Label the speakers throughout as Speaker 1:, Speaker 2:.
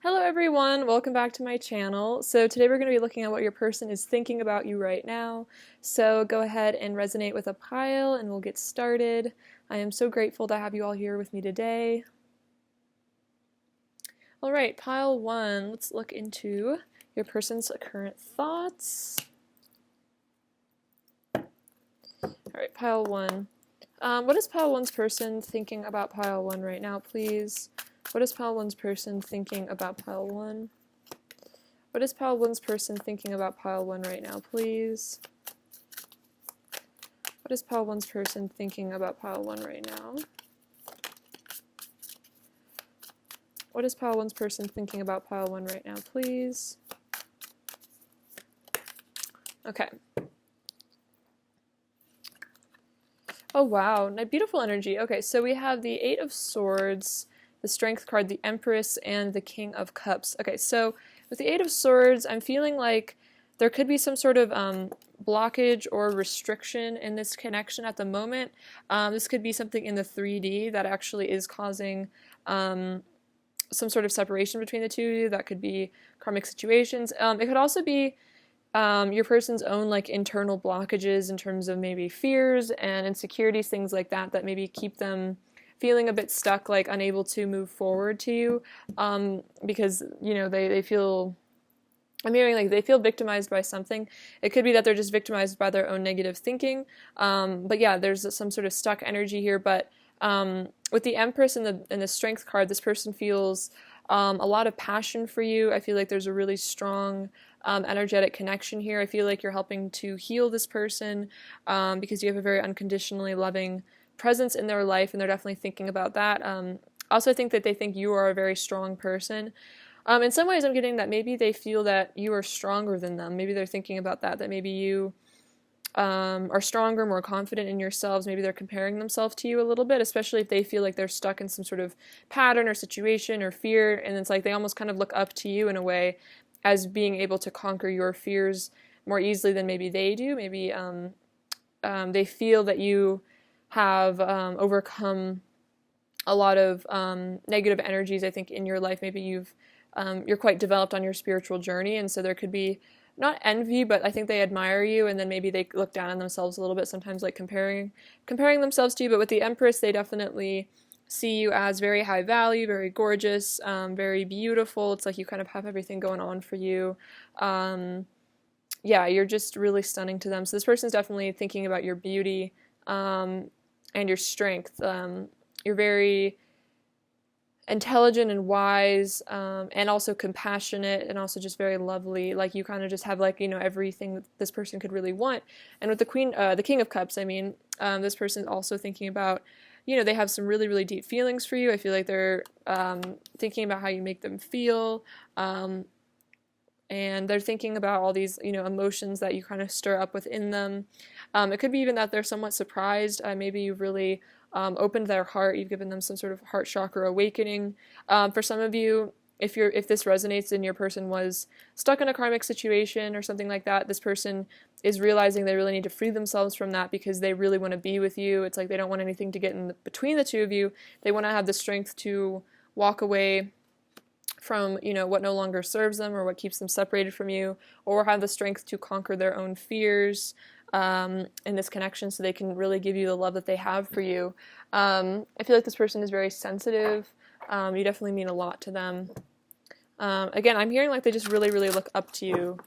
Speaker 1: Hello everyone, welcome back to my channel. So today we're going to be looking at what your person is thinking about you right now. So go ahead and resonate with a pile and we'll get started. I am so grateful to have you all here with me today. Alright, pile 1, let's look into your person's current thoughts. Alright, pile 1. What is pile 1's person thinking about pile 1 right now, please? What is pile 1's person thinking about pile 1? What is pile 1's person thinking about pile 1 right now, please? What is pile 1's person thinking about pile 1 right now? What is pile 1's person thinking about pile 1 right now, please? Okay. Oh wow, beautiful energy. Okay, so we have the Eight of Swords, the Strength card, the Empress, and the King of Cups. Okay, so with the Eight of Swords, I'm feeling like there could be some sort of blockage or restriction in this connection at the moment. This could be something in the 3D that actually is causing some sort of separation between the two of you. That could be karmic situations. It could also be your person's own like internal blockages in terms of maybe fears and insecurities, things like that, that maybe keep them feeling a bit stuck, like unable to move forward to you, because, you know, they feel, I'm hearing like they feel victimized by something. It could be that they're just victimized by their own negative thinking, but yeah, there's some sort of stuck energy here. But with the Empress and the Strength card, this person feels a lot of passion for you. I feel like there's a really strong energetic connection here. I feel like you're helping to heal this person because you have a very unconditionally loving presence in their life, and they're definitely thinking about that. Also, I think that they think you are a very strong person. In some ways, I'm getting that maybe they feel that you are stronger than them. Maybe they're thinking about that maybe you are stronger, more confident in yourselves. Maybe they're comparing themselves to you a little bit, especially if they feel like they're stuck in some sort of pattern or situation or fear, and it's like they almost kind of look up to you in a way as being able to conquer your fears more easily than maybe they do. Maybe they feel that you have overcome a lot of negative energies, I think, in your life. Maybe you're quite developed on your spiritual journey, and so there could be not envy, but I think they admire you, and then maybe they look down on themselves a little bit, sometimes like comparing themselves to you. But with the Empress, they definitely see you as very high value, very gorgeous, very beautiful. It's like you kind of have everything going on for you. Yeah, you're just really stunning to them. So this person's definitely thinking about your beauty and your strength. You're very intelligent and wise, and also compassionate, and also just very lovely. Like you kind of just have, like, you know, everything that this person could really want. And with the King of Cups, I mean, this person's also thinking about, you know, they have some really, really deep feelings for you. I feel like they're thinking about how you make them feel, and they're thinking about all these, you know, emotions that you kind of stir up within them. It could be even that they're somewhat surprised. Maybe you've really opened their heart. You've given them some sort of heart chakra awakening. For some of you, if this resonates and your person was stuck in a karmic situation or something like that, this person is realizing they really need to free themselves from that because they really want to be with you. It's like they don't want anything to get in between the two of you. They want to have the strength to walk away from, you know, what no longer serves them or what keeps them separated from you, or have the strength to conquer their own fears in this connection so they can really give you the love that they have for you. I feel like this person is very sensitive. You definitely mean a lot to them. Again, I'm hearing like they just really, really look up to you,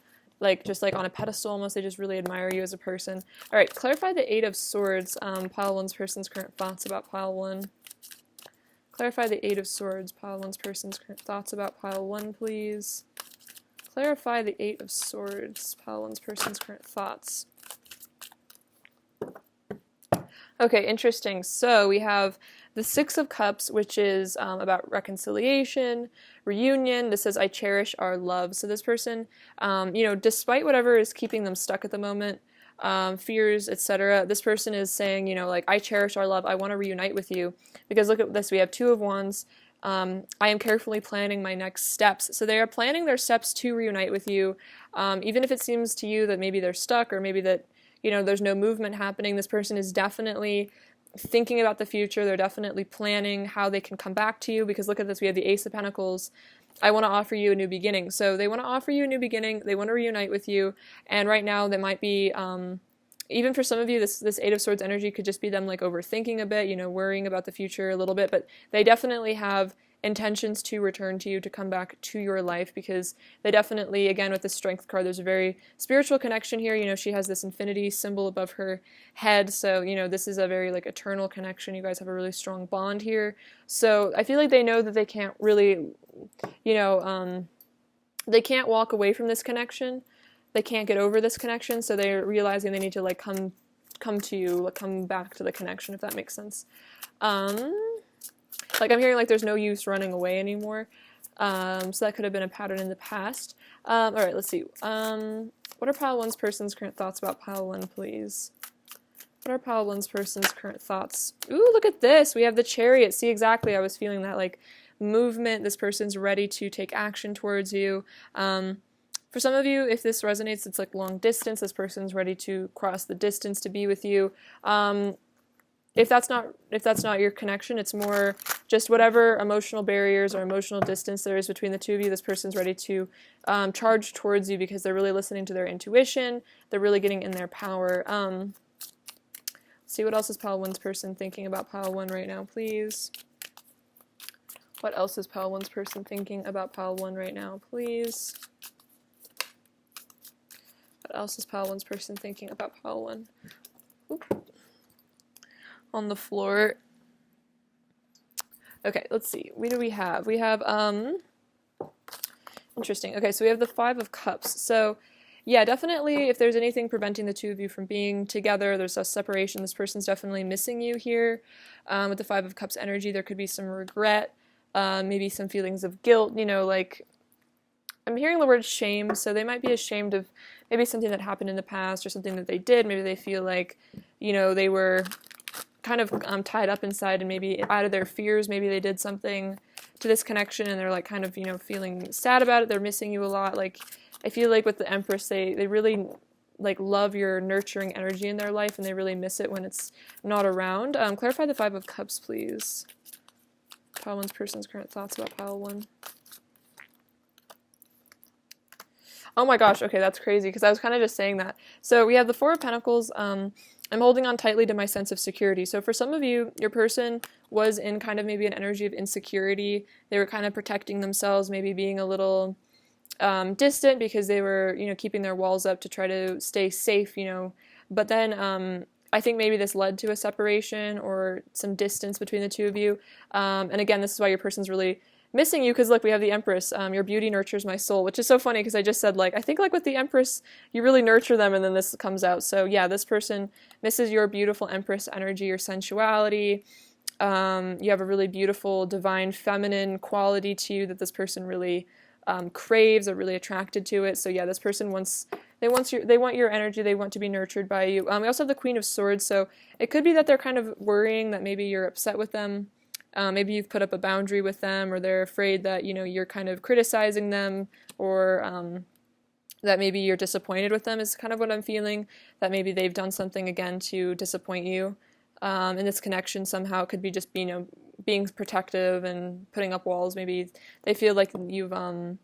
Speaker 1: like just like on a pedestal almost. They just really admire you as a person. All right, clarify the Eight of Swords, pile 1's person's current thoughts about pile 1. Clarify the Eight of Swords, pile 1's person's current thoughts about pile 1, please. Clarify the Eight of Swords, pile 1's person's current thoughts. Okay, interesting. So we have the Six of Cups, which is about reconciliation, reunion. This says, I cherish our love. So this person, you know, despite whatever is keeping them stuck at the moment, fears, etc., this person is saying, you know, like, I cherish our love. I want to reunite with you. Because look at this. We have Two of Wands. I am carefully planning my next steps. So they are planning their steps to reunite with you. Even if it seems to you that maybe they're stuck, or maybe that, you know, there's no movement happening, this person is definitely thinking about the future. They're definitely planning how they can come back to you, because look at this. We have the Ace of Pentacles I want to offer you a new beginning. So they want to offer you a new beginning. They want to reunite with you. And right now they might be, even for some of you, this Eight of Swords energy could just be them like overthinking a bit, worrying about the future a little bit, but they definitely have intentions to return to you, to come back to your life, because they definitely, again, with the Strength card, there's a very spiritual connection here. She has this infinity symbol above her head, so, this is a very, like, eternal connection. You guys have a really strong bond here. So I feel like they know that they can't really, they can't walk away from this connection. They can't get over this connection, so they're realizing they need to, like, come to you, like, come back to the connection, if that makes sense. Like, I'm hearing, like, there's no use running away anymore. So that could have been a pattern in the past. All right, let's see. What are Pile 1's person's current thoughts about Pile 1, please? What are Pile 1's person's current thoughts? Ooh, look at this. We have the Chariot. See, exactly. I was feeling that, like, movement. This person's ready to take action towards you. For some of you, if this resonates, it's like long distance. This person's ready to cross the distance to be with you. If that's not your connection, it's more just whatever emotional barriers or emotional distance there is between the two of you. This person's ready to charge towards you because they're really listening to their intuition. They're really getting in their power. Let's see, what else is Pile 1's person thinking about Pile 1 right now, please? What else is Pile 1's person thinking about Pile 1 right now, please? What else is Pile 1's person thinking about Pile 1? Oop. On the floor. Okay, let's see. What do we have? We have, interesting. Okay, so we have the Five of Cups. So, yeah, definitely if there's anything preventing the two of you from being together, there's a separation. This person's definitely missing you here. With the Five of Cups energy, there could be some regret, maybe some feelings of guilt, like, I'm hearing the word shame, so they might be ashamed of maybe something that happened in the past or something that they did. Maybe they feel like, they were kind of tied up inside, and maybe out of their fears, maybe they did something to this connection, and they're like kind of, feeling sad about it. They're missing you a lot. Like, I feel like with the Empress, they really like love your nurturing energy in their life, and they really miss it when it's not around. Clarify the Five of Cups, please. Pile 1's person's current thoughts about Pile 1. Oh my gosh, okay, that's crazy, because I was kind of just saying that. So we have the Four of Pentacles. I'm holding on tightly to my sense of security. So for some of you, your person was in kind of maybe an energy of insecurity. They were kind of protecting themselves, maybe being a little distant because they were, keeping their walls up to try to stay safe, But then I think maybe this led to a separation or some distance between the two of you. And again, this is why your person's really missing you, because look, we have the Empress. Your beauty nurtures my soul, which is so funny because I just said, like, I think like with the Empress, you really nurture them, and then this comes out. So yeah, this person misses your beautiful Empress energy, your sensuality. You have a really beautiful divine feminine quality to you that this person really craves, or really attracted to it. So yeah, this person they want your energy. They want to be nurtured by you. We also have the Queen of Swords, so it could be that they're kind of worrying that maybe you're upset with them. Maybe you've put up a boundary with them, or they're afraid that, you're kind of criticizing them, or that maybe you're disappointed with them is kind of what I'm feeling, that maybe they've done something again to disappoint you. And this connection somehow could be just, being protective and putting up walls. Maybe they feel like you've gone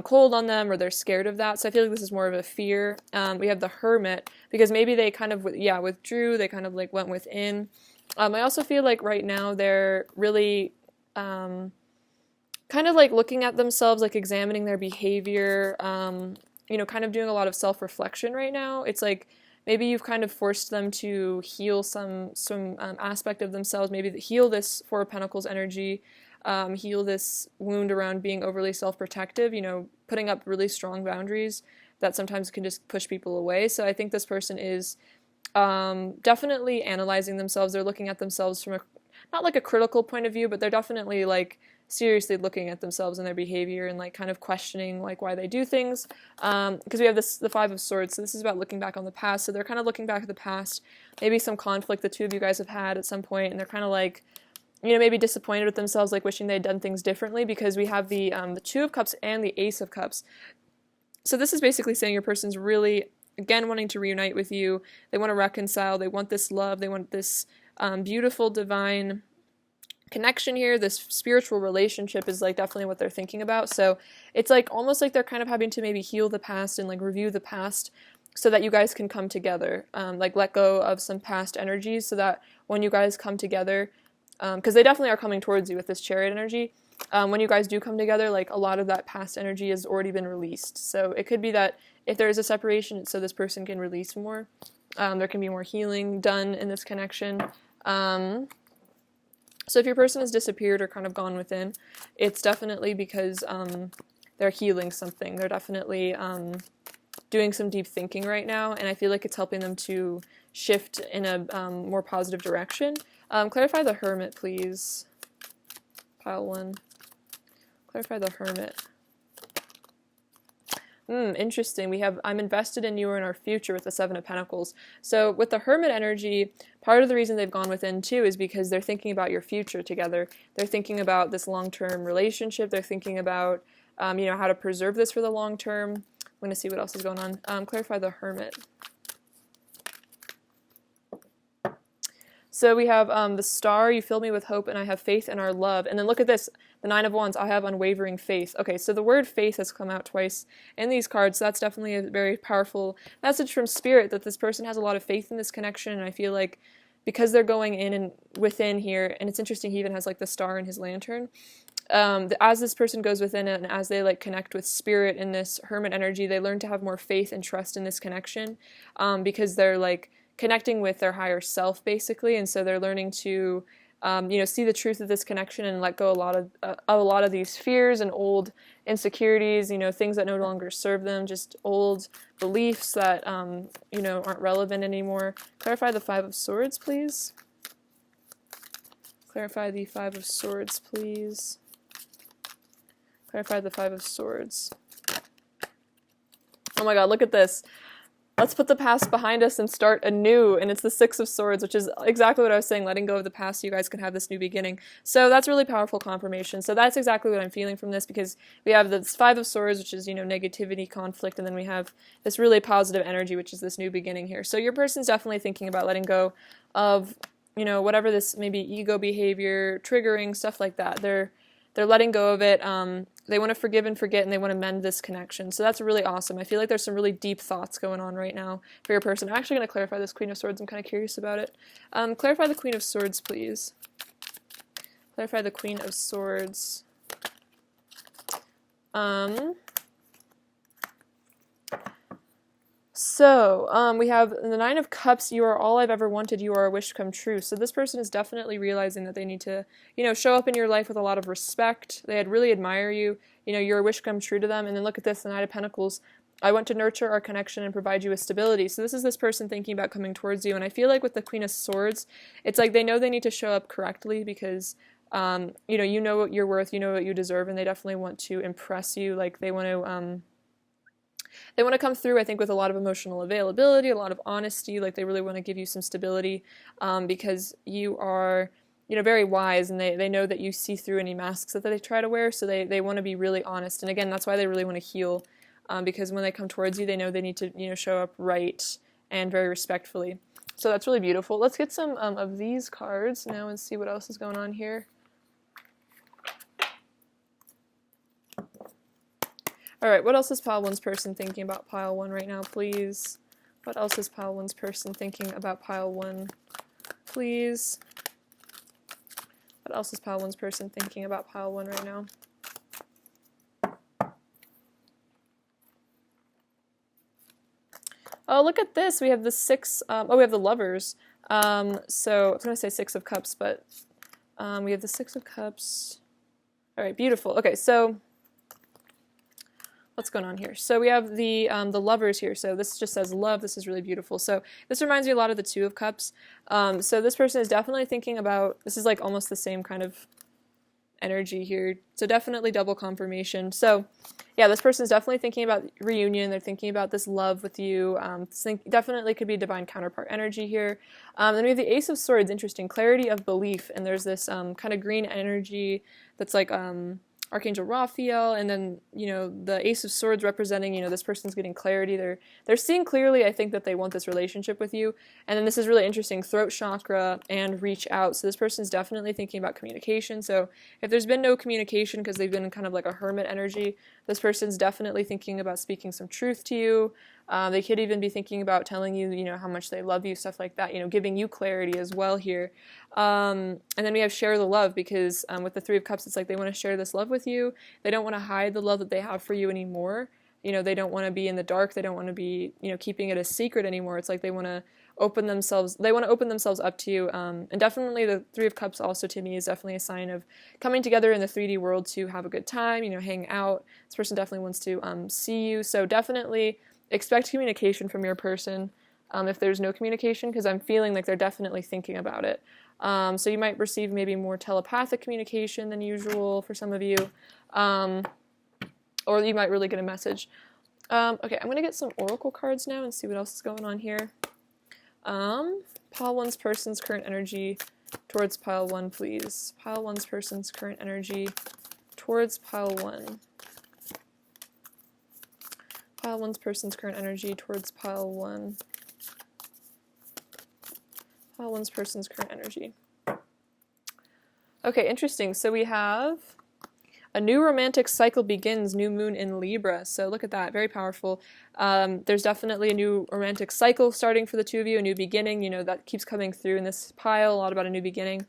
Speaker 1: cold on them, or they're scared of that. So I feel like this is more of a fear. We have the Hermit, because maybe they kind of, withdrew, they kind of like went within. I also feel like right now they're really kind of like looking at themselves, like examining their behavior, kind of doing a lot of self-reflection right now. It's like maybe you've kind of forced them to heal some aspect of themselves, maybe heal this Four of Pentacles energy, heal this wound around being overly self-protective, putting up really strong boundaries that sometimes can just push people away. So I think this person is definitely analyzing themselves. They're looking at themselves from not like a critical point of view, but they're definitely like seriously looking at themselves and their behavior, and like kind of questioning like why they do things. Because we have the Five of Swords, so this is about looking back on the past. So they're kind of looking back at the past, maybe some conflict the two of you guys have had at some point, and they're kind of like, maybe disappointed with themselves, like wishing they'd done things differently, because we have the Two of Cups and the Ace of Cups. So this is basically saying your person's really, again, wanting to reunite with you. They want to reconcile. They want this love. They want this beautiful, divine connection here, this spiritual relationship is like definitely what they're thinking about. So it's like almost like they're kind of having to maybe heal the past and like review the past so that you guys can come together, like let go of some past energies so that when you guys come together, because they definitely are coming towards you with this Chariot energy, when you guys do come together, like a lot of that past energy has already been released. So it could be that if there is a separation, it's so this person can release more. There can be more healing done in this connection. So if your person has disappeared or kind of gone within, it's definitely because they're healing something. They're definitely doing some deep thinking right now, and I feel like it's helping them to shift in a more positive direction. Clarify the Hermit, please. Pile 1. Clarify the Hermit. Interesting. We have, I'm invested in you or in our future with the Seven of Pentacles. So with the Hermit energy, part of the reason they've gone within too is because they're thinking about your future together. They're thinking about this long-term relationship. They're thinking about, how to preserve this for the long term. I'm going to see what else is going on. Clarify the Hermit. So we have the Star, you fill me with hope and I have faith in our love. And then look at this, the Nine of Wands, I have unwavering faith. Okay, so the word faith has come out twice in these cards, so that's definitely a very powerful message from Spirit that this person has a lot of faith in this connection, and I feel like because they're going in and within here, and it's interesting, he even has like the star in his lantern, as this person goes within it and as they like connect with Spirit in this Hermit energy, they learn to have more faith and trust in this connection, because they're like connecting with their higher self basically, and so they're learning to see the truth of this connection and let go a lot of these fears and old insecurities, things that no longer serve them, just old beliefs that aren't relevant anymore. Clarify the Five of Swords, please. Clarify the Five of Swords, please. Clarify the Five of Swords. Oh my god, look at this. Let's put the past behind us and start anew, and it's the Six of Swords, which is exactly what I was saying, letting go of the past so you guys can have this new beginning. So that's really powerful confirmation. So that's exactly what I'm feeling from this, because we have this Five of Swords, which is, negativity, conflict, and then we have this really positive energy, which is this new beginning here. So your person's definitely thinking about letting go of, whatever this maybe ego behavior, triggering, stuff like that. They're letting go of it. They want to forgive and forget, and they want to mend this connection. So that's really awesome. I feel like there's some really deep thoughts going on right now for your person. I'm actually going to clarify this Queen of Swords. I'm kind of curious about it. Clarify the Queen of Swords, please. Clarify the Queen of Swords. So, we have the Nine of Cups, you are all I've ever wanted, you are a wish come true. So this person is definitely realizing that they need to, show up in your life with a lot of respect. They really admire you. You're a wish come true to them. And then look at this, the Knight of Pentacles. I want to nurture our connection and provide you with stability. So this is this person thinking about coming towards you. And I feel like with the Queen of Swords, it's like they know they need to show up correctly because, you know what you're worth, you know what you deserve, and they definitely want to impress you. Like they want to come through, I think, with a lot of emotional availability, a lot of honesty. Like they really want to give you some stability, because you are, very wise, and they know that you see through any masks that they try to wear. So they want to be really honest. And again, that's why they really want to heal, because when they come towards you, they know they need to, show up right and very respectfully. So that's really beautiful. Let's get some of these cards now and see what else is going on here. Alright, what else is Pile 1's person thinking about Pile 1 right now, please? What else is Pile 1's person thinking about Pile 1, please? What else is Pile 1's person thinking about Pile 1 right now? Oh, look at this. We have the we have the Lovers. So I was going to say Six of Cups, but we have the Six of Cups. Alright, beautiful. Okay, so what's going on here? So we have the Lovers here. So this just says love. This is really beautiful. So this reminds me a lot of the Two of Cups. So this person is definitely thinking about, this is like almost the same kind of energy here. So definitely double confirmation. So yeah, this person is definitely thinking about reunion. They're thinking about this love with you. Definitely could be divine counterpart energy here. Then we have the Ace of Swords. Interesting. Clarity of belief. And there's this kind of green energy that's like Archangel Raphael, and then, the Ace of Swords representing, this person's getting clarity. They're seeing clearly, I think, that they want this relationship with you. And then this is really interesting, throat chakra and reach out. So this person's definitely thinking about communication. So if there's been no communication because they've been kind of like a hermit energy, this person's definitely thinking about speaking some truth to you. They could even be thinking about telling you, how much they love you, stuff like that, giving you clarity as well here. And then we have share the love, because with the Three of Cups, it's like they want to share this love with you. They don't want to hide the love that they have for you anymore. They don't want to be in the dark. They don't want to be, keeping it a secret anymore. It's like they want to open themselves up to you. And definitely the Three of Cups also, to me, is definitely a sign of coming together in the 3D world to have a good time, hang out. This person definitely wants to see you. So definitely expect communication from your person if there's no communication, because I'm feeling like they're definitely thinking about it. So you might receive maybe more telepathic communication than usual for some of you, or you might really get a message. Okay, I'm going to get some oracle cards now and see what else is going on here. Pile 1's person's current energy towards pile 1, please. Pile 1's person's current energy towards pile 1. Pile 1's person's current energy towards pile 1. Pile 1's person's current energy. Okay, interesting. So we have a new romantic cycle begins, new moon in Libra. So look at that, very powerful. There's definitely a new romantic cycle starting for the two of you, a new beginning, that keeps coming through in this pile, a lot about a new beginning.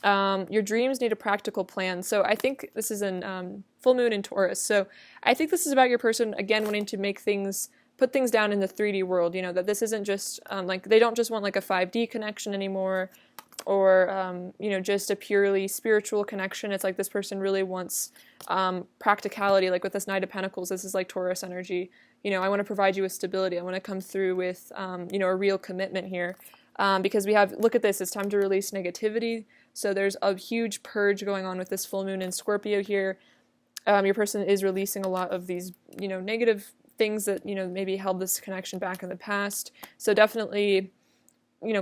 Speaker 1: Your dreams need a practical plan. So I think this is an full moon in Taurus. So I think this is about your person, again, wanting to put things down in the 3D world, that this isn't just, they don't just want like a 5D connection anymore, or, just a purely spiritual connection. It's like this person really wants practicality, like with this Knight of Pentacles. This is like Taurus energy. I want to provide you with stability. I want to come through with, a real commitment here. Because look at this, it's time to release negativity. So there's a huge purge going on with this full moon in Scorpio here. Your person is releasing a lot of these, negative things that, maybe held this connection back in the past. So definitely,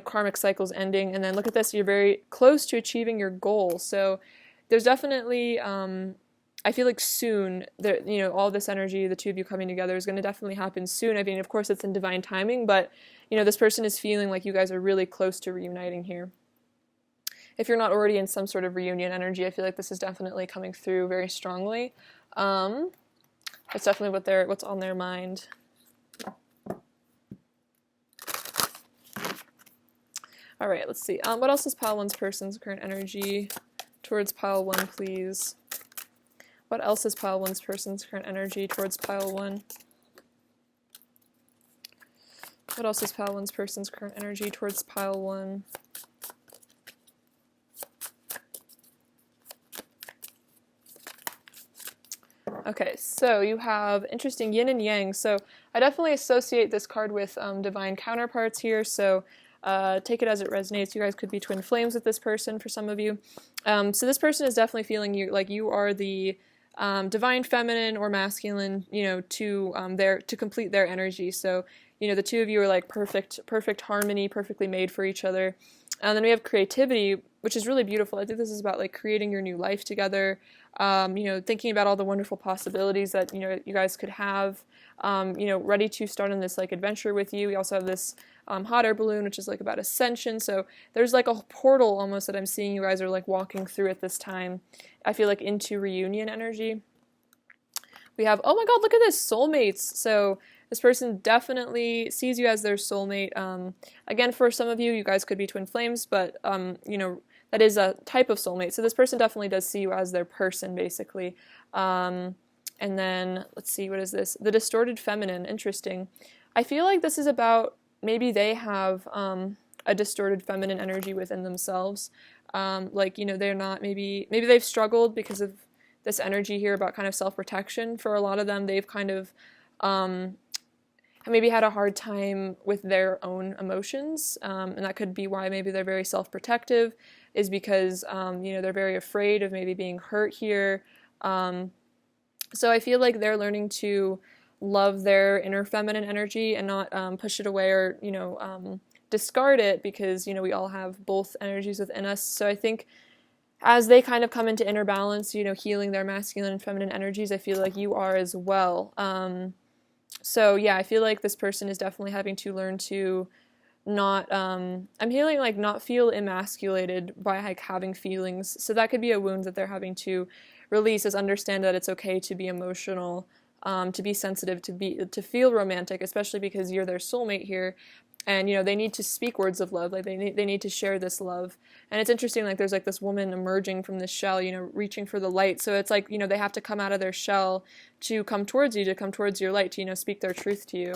Speaker 1: karmic cycles ending. And then look at this, you're very close to achieving your goal. So there's definitely, I feel like soon, all this energy, the two of you coming together is going to definitely happen soon. I mean, of course, it's in divine timing, but, this person is feeling like you guys are really close to reuniting here. If you're not already in some sort of reunion energy, I feel like this is definitely coming through very strongly. That's definitely what's on their mind. All right, let's see. What else is pile 1's person's current energy towards pile 1, please? What else is pile 1's person's current energy towards pile 1? What else is pile 1's person's current energy towards pile 1? Okay, so you have interesting yin and yang. So I definitely associate this card with divine counterparts here. So take it as it resonates. You guys could be twin flames with this person for some of you. So this person is definitely feeling like you are the divine feminine or masculine, to complete their energy. So, the two of you are like perfect harmony, perfectly made for each other. And then we have creativity, which is really beautiful. I think this is about like creating your new life together, thinking about all the wonderful possibilities that, you guys could have, ready to start on this like adventure with you. We also have this hot air balloon, which is like about ascension. So there's like a portal almost that I'm seeing you guys are like walking through at this time. I feel like into reunion energy. We have, oh my God, look at this, soulmates. So this person definitely sees you as their soulmate. Again, for some of you, you guys could be twin flames, but, that is a type of soulmate. So this person definitely does see you as their person, basically. And then, let's see, what is this? The distorted feminine, interesting. I feel like this is about, maybe they have a distorted feminine energy within themselves. They're not, maybe they've struggled because of this energy here about kind of self-protection. For a lot of them, they've kind of maybe had a hard time with their own emotions, and that could be why maybe they're very self-protective, is because, they're very afraid of maybe being hurt here. So I feel like they're learning to love their inner feminine energy and not push it away or, discard it, because, we all have both energies within us. So I think as they kind of come into inner balance, you know, healing their masculine and feminine energies, I feel like you are as well. So yeah, I feel like this person is definitely having to learn to not, I'm feeling like not feel emasculated by like having feelings. So that could be a wound that they're having to release, is understand that it's okay to be emotional, to be sensitive, to feel romantic, especially because you're their soulmate here. And, you know, they need to speak words of love, like they need to share this love. And it's interesting, like there's like this woman emerging from this shell, you know, reaching for the light. So it's like, you know, they have to come out of their shell to come towards you, to come towards your light, to, you know, speak their truth to you.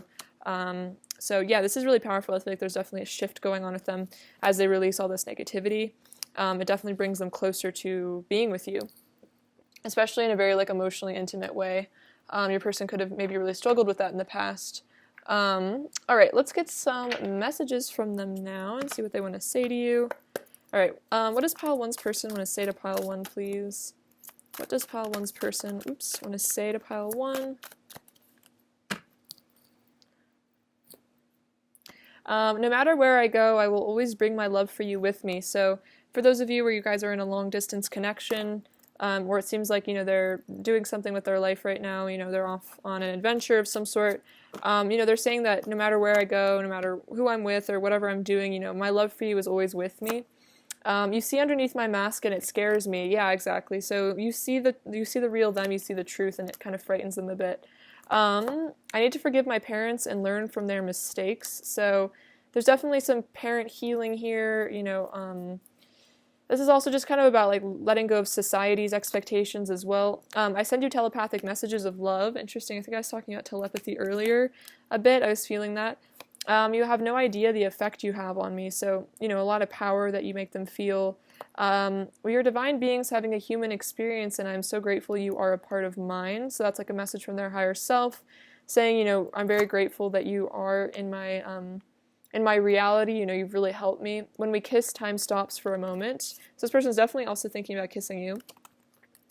Speaker 1: So yeah, this is really powerful. I feel like there's definitely a shift going on with them as they release all this negativity. It definitely brings them closer to being with you, especially in a very like emotionally intimate way. Your person could have maybe really struggled with that in the past. All right, let's get some messages from them now and see what they want to say to you. All right, what does pile one's person want to say to pile one, please? What does pile one's person, want to say to pile one? No matter where I go, I will always bring my love for you with me. So for those of you where you guys are in a long distance connection, where it seems like, you know, they're doing something with their life right now, you know, they're off on an adventure of some sort, you know, they're saying that no matter where I go, no matter who I'm with or whatever I'm doing, you know, my love for you is always with me. You see underneath my mask and it scares me. Yeah, exactly. So you see the real them, you see the truth, and it kind of frightens them a bit. I need to forgive my parents and learn from their mistakes. So there's definitely some parent healing here, you know. This is also just kind of about like letting go of society's expectations as well. I send you telepathic messages of love. Interesting. I think I was talking about telepathy earlier a bit. I was feeling that. You have no idea the effect you have on me. So, you know, a lot of power that you make them feel. We are divine beings having a human experience, and I'm so grateful you are a part of mine. So that's like a message from their higher self saying, you know, I'm very grateful that you are in my reality. You know, you've really helped me. When we kiss, time stops for a moment. So this person's definitely also thinking about kissing you.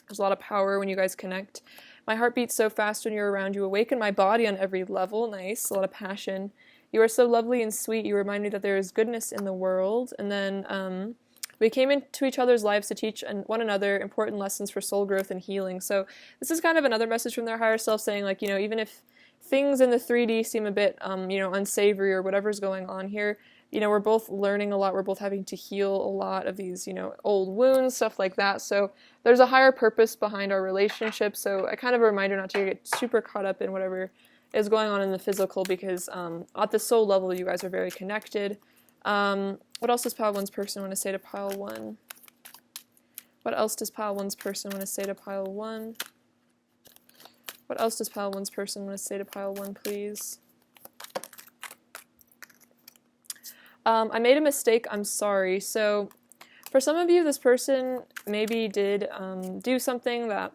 Speaker 1: There's a lot of power when you guys connect. My heart beats so fast when you're around. You awaken my body on every level. Nice. A lot of passion. You are so lovely and sweet. You remind me that there is goodness in the world. And then we came into each other's lives to teach one another important lessons for soul growth and healing. So this is kind of another message from their higher self saying, like, you know, even if things in the 3D seem a bit, you know, unsavory or whatever's going on here, you know, we're both learning a lot. We're both having to heal a lot of these, you know, old wounds, stuff like that. So there's a higher purpose behind our relationship. So a kind of a reminder not to get super caught up in whatever is going on in the physical, because at the soul level, you guys are very connected. What else does pile one's person want to say to pile one? What else does pile one's person want to say to pile one? What else does pile one's person want to say to pile one, please? I made a mistake. I'm sorry. So for some of you, this person maybe did do something that,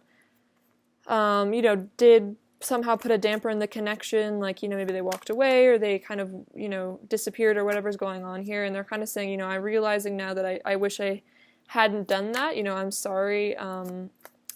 Speaker 1: you know, did somehow put a damper in the connection, like, you know, maybe they walked away or they kind of, you know, disappeared or whatever's going on here, and they're kind of saying, you know, I'm realizing now that I wish I hadn't done that, you know, I'm sorry,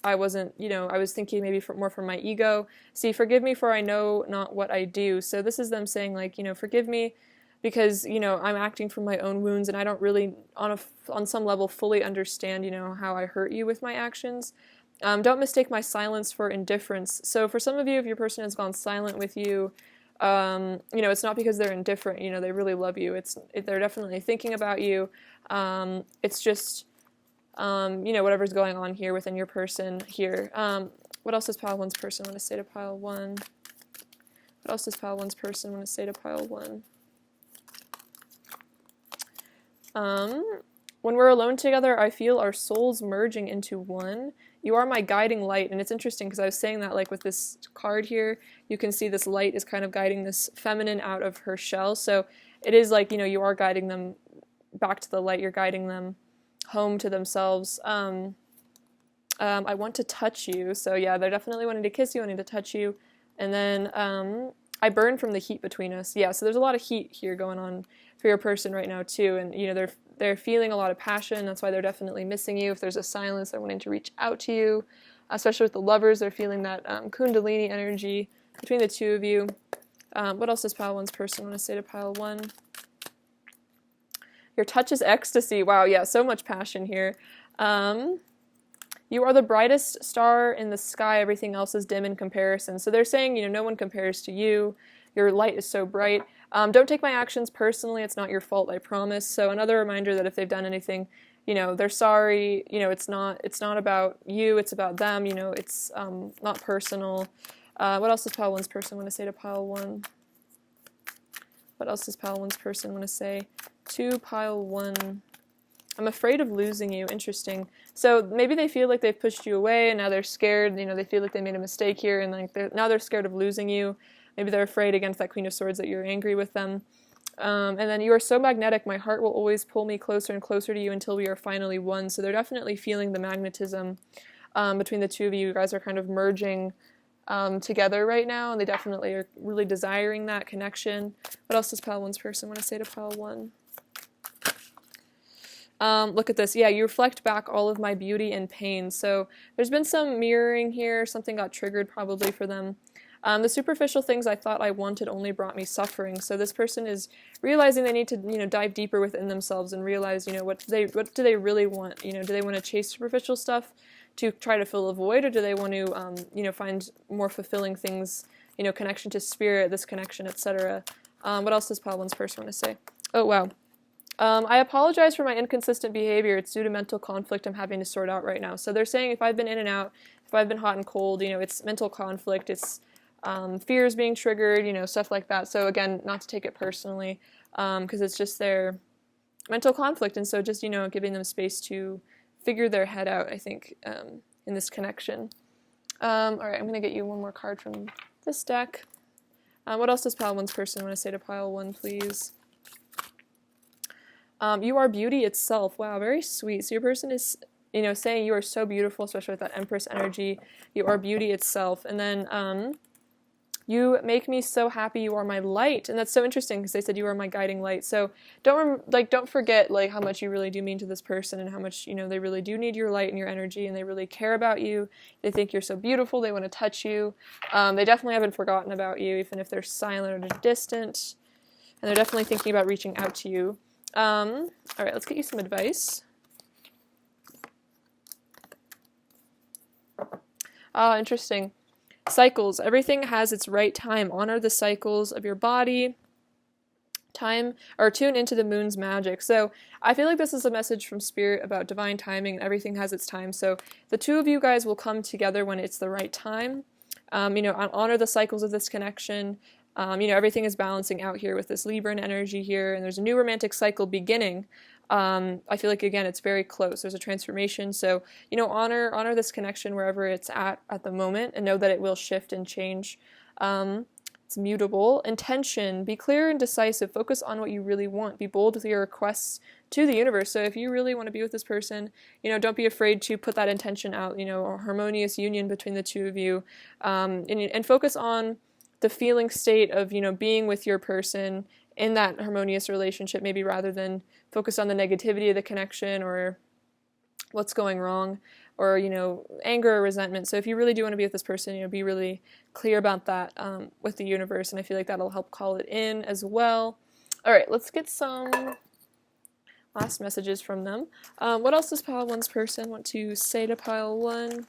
Speaker 1: I wasn't, you know, I was thinking maybe more from my ego. See, forgive me for I know not what I do. So this is them saying, like, you know, forgive me because, you know, I'm acting from my own wounds and I don't really, on some level, fully understand, you know, how I hurt you with my actions. Don't mistake my silence for indifference. So for some of you, if your person has gone silent with you, you know, it's not because they're indifferent. You know, they really love you. They're definitely thinking about you. It's just, you know, whatever's going on here within your person here. What else does pile one's person want to say to pile one? What else does pile one's person want to say to pile one? When we're alone together, I feel our souls merging into one. You are my guiding light. And it's interesting because I was saying that, like, with this card here, you can see this light is kind of guiding this feminine out of her shell. So it is like, you know, you are guiding them back to the light. You're guiding them home to themselves. I want to touch you. So yeah, they're definitely wanting to kiss you, wanting to touch you. And then I burn from the heat between us. Yeah, so there's a lot of heat here going on for your person right now too. And, you know, they're feeling a lot of passion. That's why they're definitely missing you. If there's a silence, they're wanting to reach out to you. Especially with the lovers, they're feeling that kundalini energy between the two of you. What else does pile one's person want to say to pile one? Your touch is ecstasy. Wow, yeah, so much passion here. You are the brightest star in the sky. Everything else is dim in comparison. So they're saying, no one compares to you. Your light is so bright. Don't take my actions personally. It's not your fault, I promise. So another reminder that if they've done anything, they're sorry. It's not about you. It's about them. It's not personal. What else does pile one's person want to say to pile one? What else does pile one's person want to say to pile one? I'm afraid of losing you. Interesting. So maybe they feel like they've pushed you away, and now they're scared. They feel like they made a mistake here, and now they're scared of losing you. Maybe they're afraid against that Queen of Swords that you're angry with them. And then you are so magnetic. My heart will always pull me closer and closer to you until we are finally one. So they're definitely feeling the magnetism between the two of you. You guys are kind of merging together right now, and they definitely are really desiring that connection. What else does pile one's person want to say to pile one? Look at this. Yeah, you reflect back all of my beauty and pain. So there's been some mirroring here. Something got triggered probably for them. The superficial things I thought I wanted only brought me suffering. So this person is realizing they need to, dive deeper within themselves and realize, what do they really want? Do they want to chase superficial stuff to try to fill a void, or do they want to, find more fulfilling things, connection to spirit, this connection, etc. What else does pile one's person want to say? Oh, wow. I apologize for my inconsistent behavior. It's due to mental conflict I'm having to sort out right now. So they're saying if I've been in and out, if I've been hot and cold, it's mental conflict, it's fears being triggered, stuff like that. So again, not to take it personally, because it's just their mental conflict. And so just, giving them space to figure their head out, I think, in this connection. All right, I'm going to get you one more card from this deck. What else does pile one's person want to say to pile one, please? You are beauty itself. Wow, very sweet. So your person is, saying you are so beautiful, especially with that Empress energy. You are beauty itself. And then you make me so happy. You are my light. And that's so interesting because they said you are my guiding light. So don't forget how much you really do mean to this person and how much, they really do need your light and your energy, and they really care about you. They think you're so beautiful. They want to touch you. They definitely haven't forgotten about you, even if they're silent or distant. And they're definitely thinking about reaching out to you. All right, let's get you some advice. Interesting. Cycles. Everything has its right time. Honor the cycles of your body. Tune into the moon's magic. So I feel like this is a message from Spirit about divine timing, and everything has its time. So the two of you guys will come together when it's the right time. Honor the cycles of this connection. Everything is balancing out here with this Libran energy here, and there's a new romantic cycle beginning. I feel like, again, it's very close. There's a transformation. So, honor this connection wherever it's at the moment, and know that it will shift and change. It's mutable. Intention. Be clear and decisive. Focus on what you really want. Be bold with your requests to the universe. So if you really want to be with this person, don't be afraid to put that intention out, a harmonious union between the two of you, and focus on the feeling state of, being with your person in that harmonious relationship, maybe rather than focus on the negativity of the connection or what's going wrong or, anger or resentment. So if you really do want to be with this person, be really clear about that with the universe, and I feel like that'll help call it in as well. All right, let's get some last messages from them. What else does pile one's person want to say to pile one?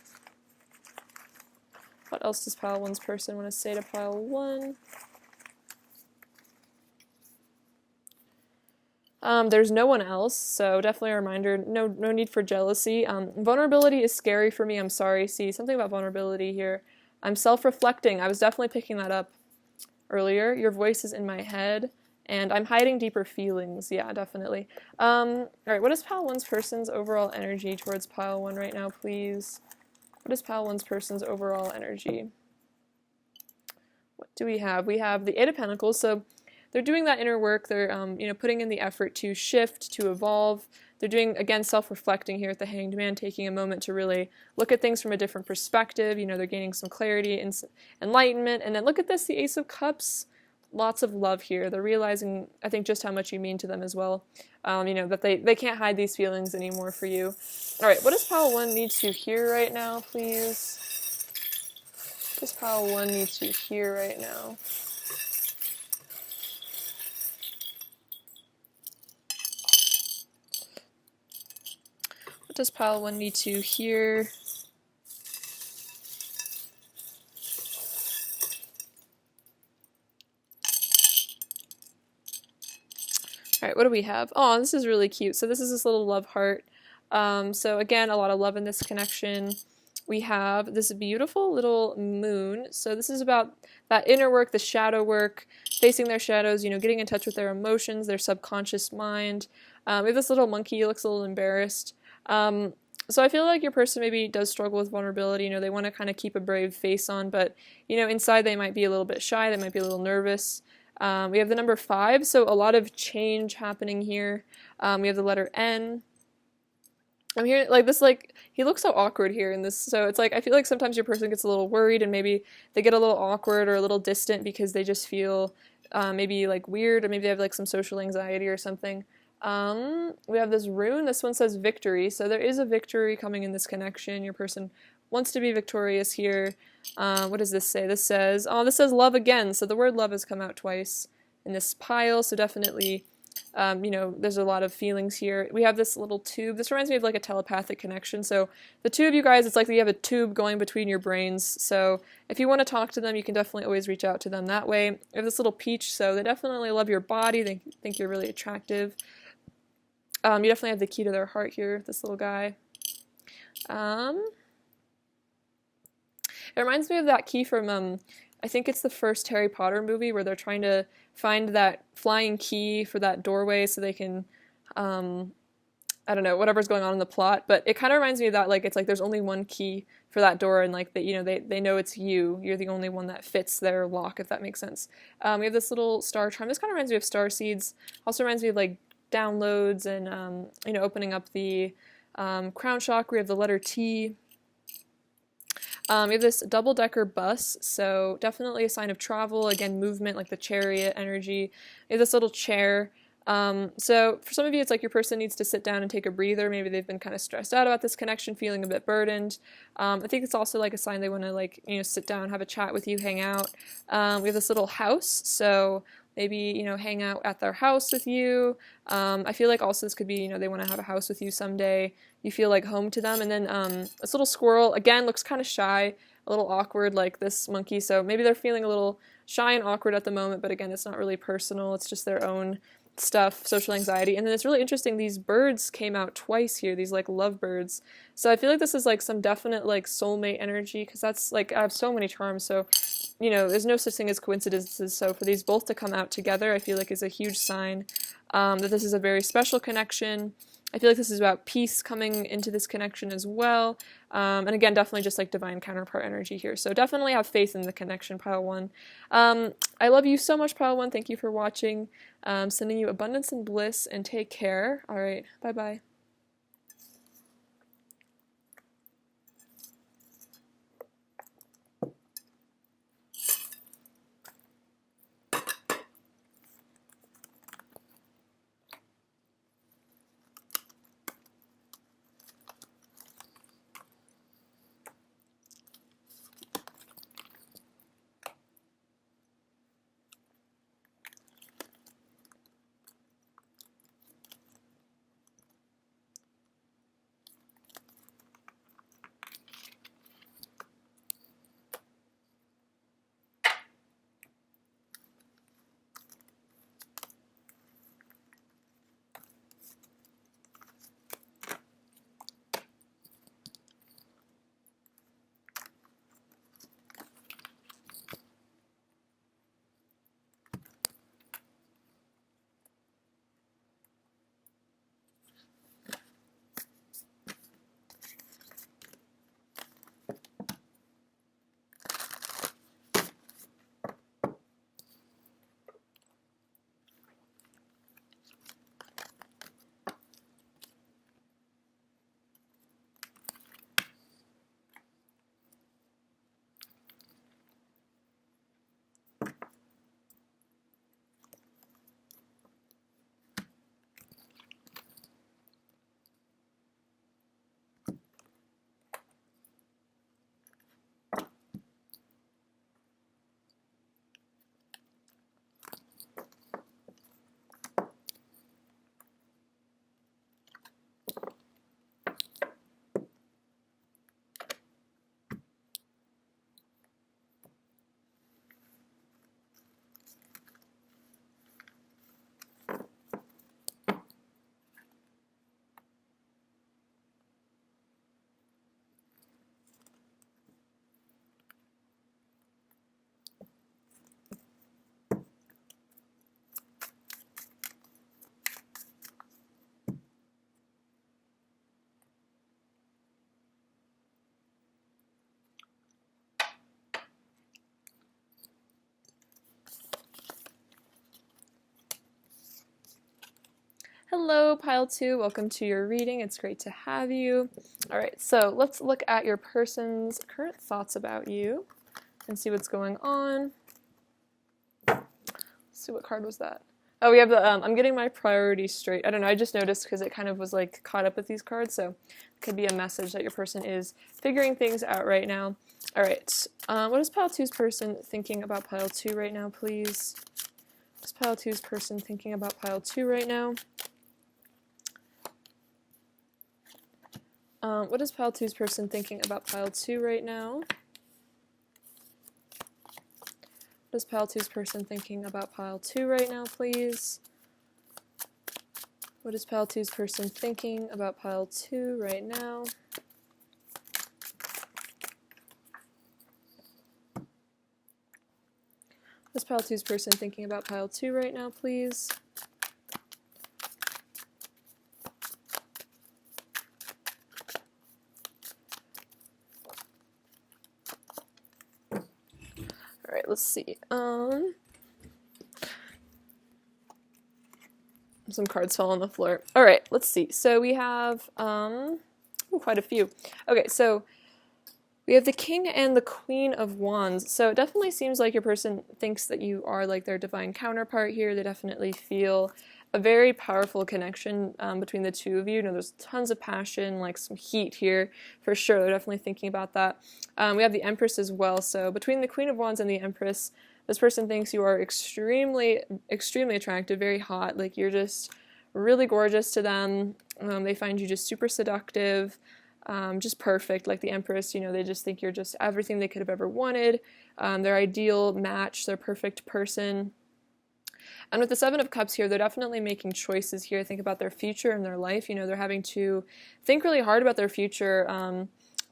Speaker 1: What else does pile one's person want to say to pile one? There's no one else, so definitely a reminder, no need for jealousy. Vulnerability is scary for me, I'm sorry. See, something about vulnerability here. I'm self-reflecting. I was definitely picking that up earlier. Your voice is in my head, and I'm hiding deeper feelings. Yeah, definitely. All right, what is pile one's person's overall energy towards pile one right now, please? What is pile one's person's overall energy? What do we have? We have the Eight of Pentacles. So they're doing that inner work. They're putting in the effort to shift, to evolve. They're doing, again, self-reflecting here at the Hanged Man, taking a moment to really look at things from a different perspective. They're gaining some clarity and enlightenment. And then look at this, the Ace of Cups. Lots of love here. They're realizing, I think, just how much you mean to them as well. That they can't hide these feelings anymore for you. All right, what does pile one need to hear right now, please? What does pile one need to hear right now? What does pile 1 need to hear? Alright, what do we have? Oh, this is really cute. So this is this little love heart. So again, a lot of love in this connection. We have this beautiful little moon. So this is about that inner work, the shadow work, facing their shadows, you know, getting in touch with their emotions, their subconscious mind. We have this little monkey, he looks a little embarrassed. So I feel like your person maybe does struggle with vulnerability. You know, they want to kind of keep a brave face on, but, you know, inside they might be a little bit shy, they might be a little nervous. We have the number 5, so a lot of change happening here. We have the letter N. I'm here, like, this, like, he looks so awkward here in this, so it's like, I feel like sometimes your person gets a little worried and maybe they get a little awkward or a little distant because they just feel maybe, like, weird, or maybe they have, like, some social anxiety or something. We have this rune. This one says victory, so there is a victory coming in this connection. Your person wants to be victorious here. What does this say? This says, oh, this says love again, so the word love has come out twice in this pile, so definitely, you know, there's a lot of feelings here. We have this little tube. This reminds me of like a telepathic connection, so the two of you guys, it's like you have a tube going between your brains, so if you want to talk to them, you can definitely always reach out to them that way. We have this little peach, so they definitely love your body, they think you're really attractive. You definitely have the key to their heart here, this little guy. It reminds me of that key from, I think it's the first Harry Potter movie where they're trying to find that flying key for that doorway so they can, I don't know, whatever's going on in the plot, but it kind of reminds me of that, like, it's like there's only one key for that door, and like, you know, they know it's you're the only one that fits their lock, if that makes sense. We have this little star charm. This kind of reminds me of star seeds. Also reminds me of like downloads and, you know, opening up the crown chakra. We have the letter T. We have this double-decker bus, so definitely a sign of travel, again, movement, like the chariot energy. We have this little chair. So for some of you, it's like your person needs to sit down and take a breather. Maybe they've been kind of stressed out about this connection, feeling a bit burdened. I think it's also like a sign they want to, like, you know, sit down, have a chat with you, hang out. We have this little house, so maybe, you know, hang out at their house with you. I feel like also this could be, you know, they want to have a house with you someday. You feel like home to them. And then this little squirrel, again, looks kind of shy, a little awkward like this monkey. So maybe they're feeling a little shy and awkward at the moment, but again, it's not really personal. It's just their own stuff, social anxiety. And then it's really interesting, these birds came out twice here, these like love birds. So I feel like this is like some definite like soulmate energy, because that's like, I have so many charms, so, you know, there's no such thing as coincidences. So for these both to come out together, I feel like is a huge sign that this is a very special connection. I feel like this is about peace coming into this connection as well. And again, definitely just like divine counterpart energy here. So definitely have faith in the connection, pile 1. I love you so much, pile 1. Thank you for watching. Sending you abundance and bliss, and take care. All right, bye-bye. Hello, Pile 2. Welcome to your reading. It's great to have you. All right, so let's look at your person's current thoughts about you and see what's going on. Let's see, what card was that? Oh, we have the, I'm getting my priorities straight. I don't know, I just noticed because it kind of was like caught up with these cards, so it could be a message that your person is figuring things out right now. All right, what is Pile 2's person thinking about Pile 2 right now, please? What's Pile 2's person thinking about Pile 2 right now? What is Pile 2's person thinking about Pile 2 right now? What is Pile 2's person thinking about Pile 2 right now, please? What is Pile 2's person thinking about Pile 2 right now? What is Pile 2's person thinking about Pile 2 right now, please? All right, let's see. Some cards fell on the floor. All right, let's see. So we have quite a few. Okay, so we have the King and the Queen of Wands. So it definitely seems like your person thinks that you are like their divine counterpart here. They definitely feel a very powerful connection between the two of you. You know, there's tons of passion, like some heat here for sure. They're definitely thinking about that. We have the Empress as well. So between the Queen of Wands and the Empress, this person thinks you are extremely, extremely attractive, very hot. Like you're just really gorgeous to them. They find you just super seductive, just perfect. Like the Empress, you know, they just think you're just everything they could have ever wanted. Their ideal match, their perfect person. And with the Seven of Cups here, they're definitely making choices here. Think about their future and their life. You know, they're having to think really hard about their future.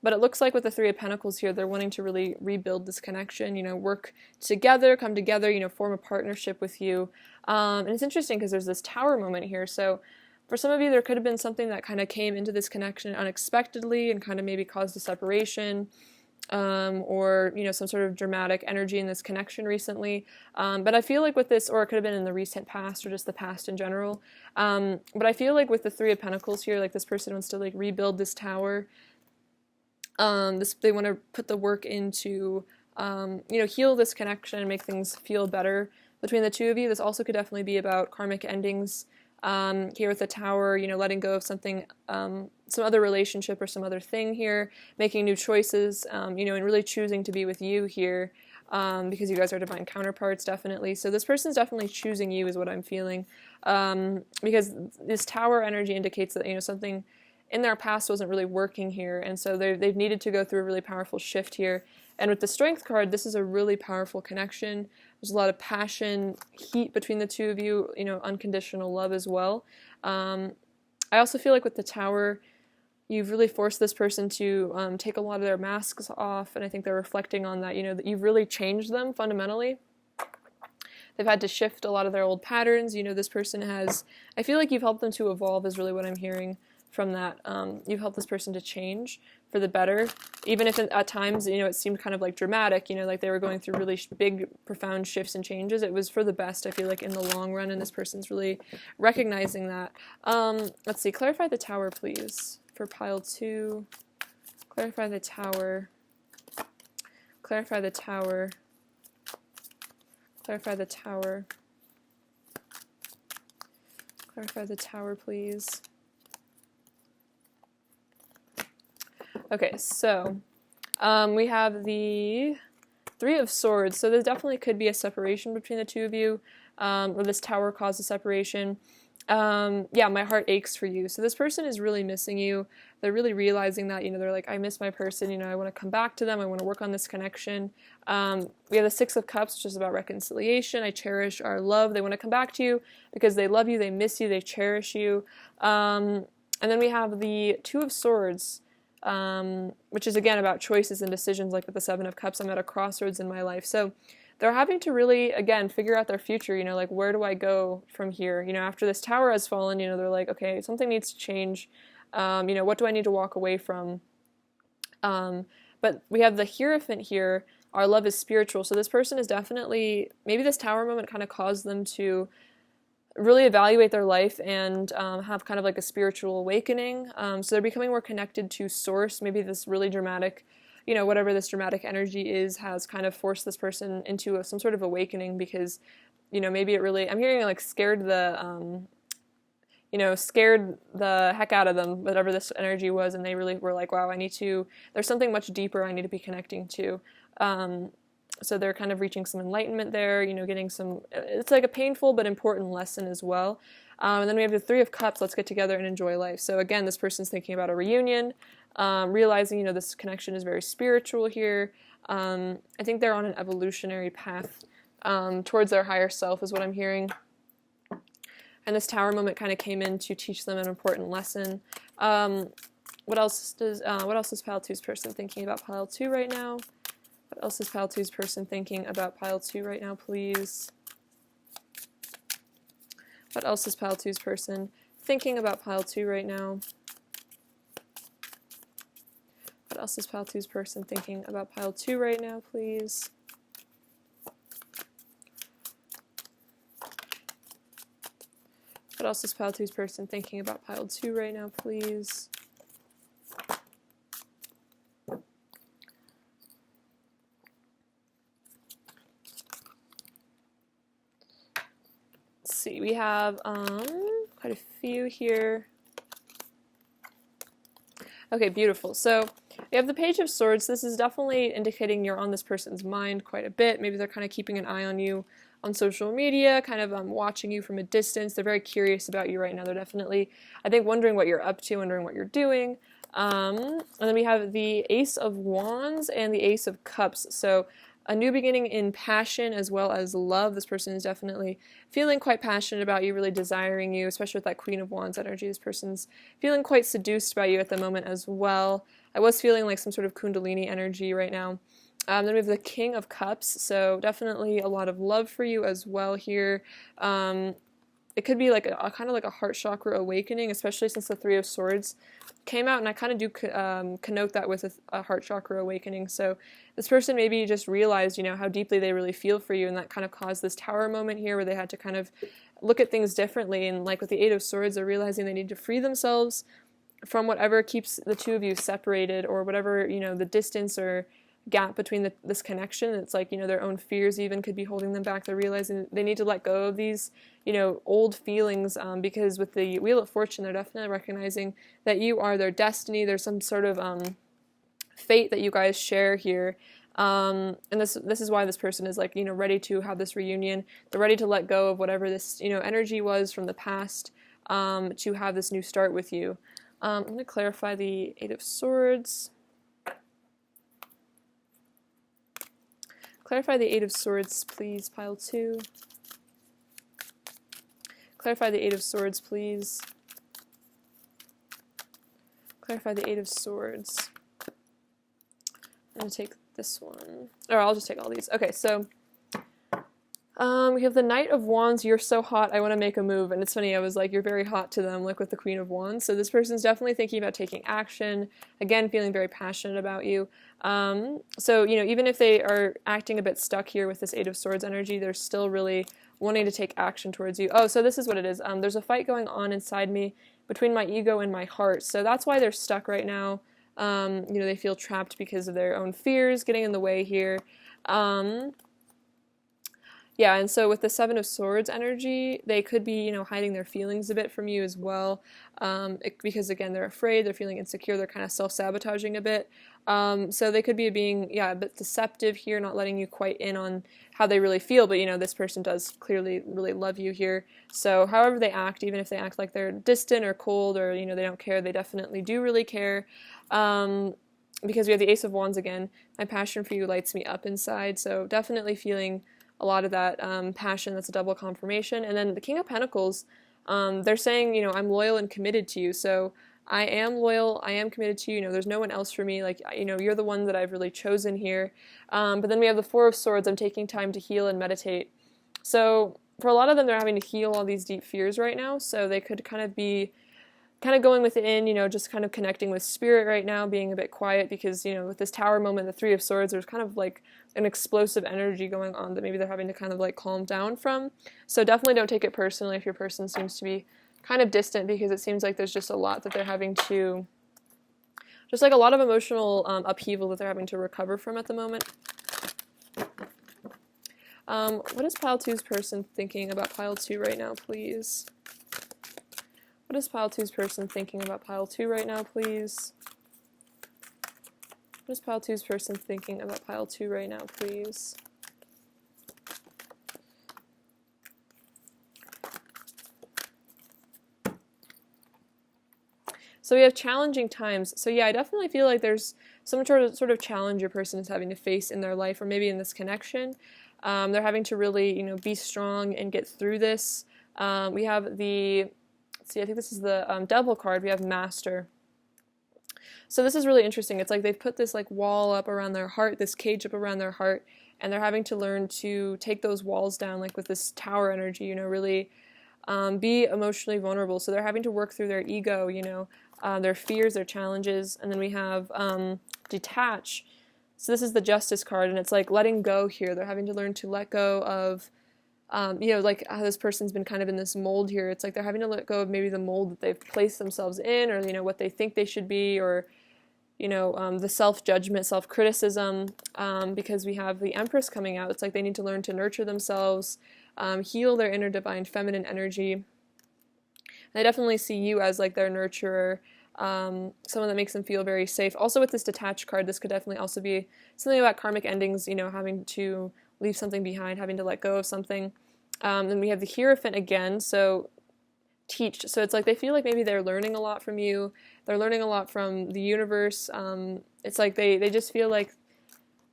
Speaker 1: But it looks like with the Three of Pentacles here, they're wanting to really rebuild this connection, you know, work together, come together, you know, form a partnership with you. And it's interesting because there's this Tower moment here. So for some of you, there could have been something that kind of came into this connection unexpectedly and kind of maybe caused a separation. Or, you know, some sort of dramatic energy in this connection recently. But I feel like with this, or it could have been in the recent past or just the past in general. But I feel like with the Three of Pentacles here, like this person wants to like rebuild this tower. They want to put the work into, you know, heal this connection and make things feel better between the two of you. This also could definitely be about karmic endings. Here with the Tower, you know, letting go of something, some other relationship or some other thing here, making new choices, you know, and really choosing to be with you here, because you guys are divine counterparts, definitely. So this person's definitely choosing you is what I'm feeling, because this Tower energy indicates that, you know, something in their past wasn't really working here, and so they've needed to go through a really powerful shift here. And with the Strength card, this is a really powerful connection. There's a lot of passion, heat between the two of you, you know, unconditional love as well. I also feel like with the Tower, you've really forced this person to take a lot of their masks off, and I think they're reflecting on that, you know, that you've really changed them fundamentally. They've had to shift a lot of their old patterns. You know, this person has, I feel like you've helped them to evolve is really what I'm hearing from that. You've helped this person to change for the better, even if at times, you know, it seemed kind of like dramatic, you know, like they were going through really big, profound shifts and changes. It was for the best, I feel like, in the long run, and this person's really recognizing that. Let's see, clarify the Tower, please, for Pile 2. Clarify the Tower. Clarify the Tower. Clarify the Tower. Clarify the Tower, please. Okay, so we have the Three of Swords. So there definitely could be a separation between the two of you, or this Tower caused a separation. Yeah, my heart aches for you. So this person is really missing you. They're really realizing that, you know, they're like, I miss my person, you know, I want to come back to them. I want to work on this connection. We have the Six of Cups, which is about reconciliation. I cherish our love. They want to come back to you because they love you, they miss you, they cherish you. And then we have the Two of Swords, which is again about choices and decisions. Like with the Seven of Cups, I'm at a crossroads in my life. So they're having to really, again, figure out their future, you know, like, where do I go from here? You know, after this Tower has fallen, you know, they're like, okay, something needs to change. You know, what do I need to walk away from? But we have the Hierophant here. Our love is spiritual. So this person is definitely, maybe this Tower moment kind of caused them to really evaluate their life and have kind of like a spiritual awakening. So they're becoming more connected to source. Maybe this really dramatic, whatever this dramatic energy is, has kind of forced this person into some sort of awakening because, maybe it really, I'm hearing like scared the heck out of them, whatever this energy was, and they really were like, wow, there's something much deeper I need to be connecting to. So they're kind of reaching some enlightenment there, getting it's like a painful but important lesson as well. And then we have the Three of Cups, let's get together and enjoy life. So again, this person's thinking about a reunion, realizing, this connection is very spiritual here. I think they're on an evolutionary path towards their higher self is what I'm hearing. And this Tower moment kind of came in to teach them an important lesson. What else is Pile 2's person thinking about Pile 2 right now? What else is Pile 2's person thinking about Pile 2 right now, please? What else is Pile 2's person thinking about Pile 2 right now? What else is Pile 2's person thinking about Pile 2 right now, please? What else is Pile 2's person thinking about Pile 2 right now, please? See, we have quite a few here. Okay, beautiful. So we have the Page of Swords. This is definitely indicating you're on this person's mind quite a bit. Maybe they're kind of keeping an eye on you on social media, kind of watching you from a distance. They're very curious about you right now. They're definitely, I think, wondering what you're up to, wondering what you're doing. And then we have the Ace of Wands and the Ace of Cups. So a new beginning in passion as well as love. This person is definitely feeling quite passionate about you, really desiring you, especially with that Queen of Wands energy. This person's feeling quite seduced by you at the moment as well. I was feeling like some sort of Kundalini energy right now. Then we have the King of Cups, so definitely a lot of love for you as well here. It could be like a kind of like a heart chakra awakening, especially since the Three of Swords came out, and I kind of do connote that with a heart chakra awakening. So this person maybe just realized, how deeply they really feel for you, and that kind of caused this Tower moment here where they had to kind of look at things differently. And like with the Eight of Swords, they're realizing they need to free themselves from whatever keeps the two of you separated, or whatever, the distance or gap between this connection. It's like, their own fears even could be holding them back. They're realizing they need to let go of these, old feelings, because with the Wheel of Fortune, they're definitely recognizing that you are their destiny. There's some sort of fate that you guys share here. And this is why this person is like, ready to have this reunion. They're ready to let go of whatever this, energy was from the past, to have this new start with you. I'm going to clarify the Eight of Swords. Clarify the Eight of Swords, please, Pile 2. Clarify the Eight of Swords, please. Clarify the Eight of Swords. I'm going to take this one. Or I'll just take all these. Okay, so we have the Knight of Wands. You're so hot, I want to make a move. And it's funny, I was like, you're very hot to them, like with the Queen of Wands. So this person's definitely thinking about taking action. Again, feeling very passionate about you. So, even if they are acting a bit stuck here with this Eight of Swords energy, they're still really wanting to take action towards you. Oh, so this is what it is. There's a fight going on inside me between my ego and my heart. So that's why they're stuck right now. They feel trapped because of their own fears getting in the way here. Yeah, and so with the Seven of Swords energy, they could be, hiding their feelings a bit from you as well, because, again, they're afraid, they're feeling insecure, they're kind of self-sabotaging a bit. So they could be being, a bit deceptive here, not letting you quite in on how they really feel, but, this person does clearly really love you here. So however they act, even if they act like they're distant or cold or, they don't care, they definitely do really care. Because we have the Ace of Wands again. My passion for you lights me up inside, so definitely feeling a lot of that passion. That's a double confirmation. And then the King of Pentacles, they're saying, I'm loyal and committed to you. So I am loyal, I am committed to you. There's no one else for me. Like, you're the one that I've really chosen here. But then we have the Four of Swords. I'm taking time to heal and meditate. So for a lot of them, they're having to heal all these deep fears right now. So they could kind of be kind of going within, just kind of connecting with spirit right now, being a bit quiet because, with this Tower moment, the Three of Swords, there's kind of like an explosive energy going on that maybe they're having to kind of like calm down from. So definitely don't take it personally if your person seems to be kind of distant, because it seems like there's just a lot that they're having to, just like a lot of emotional upheaval that they're having to recover from at the moment. What is pile two's person thinking about pile two right now, please? What is pile two's person thinking about pile two right now, please? What is pile two's person thinking about pile two right now, please? So we have challenging times. So yeah, I definitely feel like there's some sort of challenge your person is having to face in their life, or maybe in this connection. They're having to really, be strong and get through this. We have the, let's see, I think this is the Devil card. We have Master. So this is really interesting. It's like they've put this like wall up around their heart, this cage up around their heart, and they're having to learn to take those walls down, like with this Tower energy, really be emotionally vulnerable. So they're having to work through their ego, their fears, their challenges. And then we have Detach. So this is the Justice card, and it's like letting go here. They're having to learn to let go of, like how this person's been kind of in this mold here. It's like they're having to let go of maybe the mold that they've placed themselves in, or, what they think they should be, or, the self-judgment, self-criticism, because we have the Empress coming out. It's like they need to learn to nurture themselves, heal their inner divine feminine energy. And I definitely see you as like their nurturer, someone that makes them feel very safe. Also with this Detached card, this could definitely also be something about karmic endings, having to leave something behind, having to let go of something. Then we have the Hierophant again, so teach. So it's like they feel like maybe they're learning a lot from you. They're learning a lot from the universe. It's like they just feel like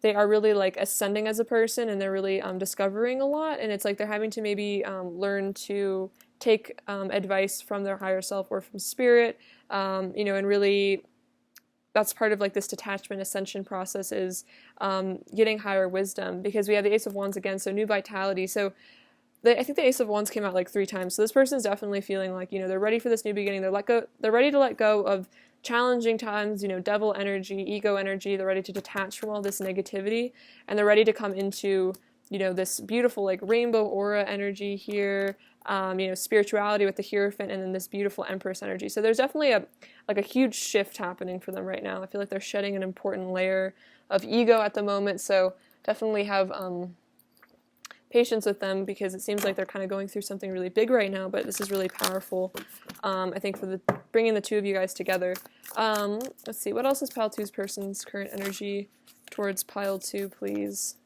Speaker 1: they are really like ascending as a person, and they're really discovering a lot. And it's like they're having to maybe learn to take advice from their higher self or from spirit, and really that's part of like this detachment ascension process is getting higher wisdom, because we have the Ace of Wands again, so new vitality. So I think the Ace of Wands came out like 3 times. So this person is definitely feeling like, they're ready for this new beginning. They're ready to let go of challenging times, devil energy, ego energy. They're ready to detach from all this negativity, and they're ready to come into, this beautiful like rainbow aura energy here, spirituality with the Hierophant, and then this beautiful Empress energy. So there's definitely a huge shift happening for them right now. I feel like they're shedding an important layer of ego at the moment. So definitely have patience with them, because it seems like they're kind of going through something really big right now, but this is really powerful, I think, for bringing the two of you guys together. Let's see, what else is pile two's person's current energy towards pile two, please?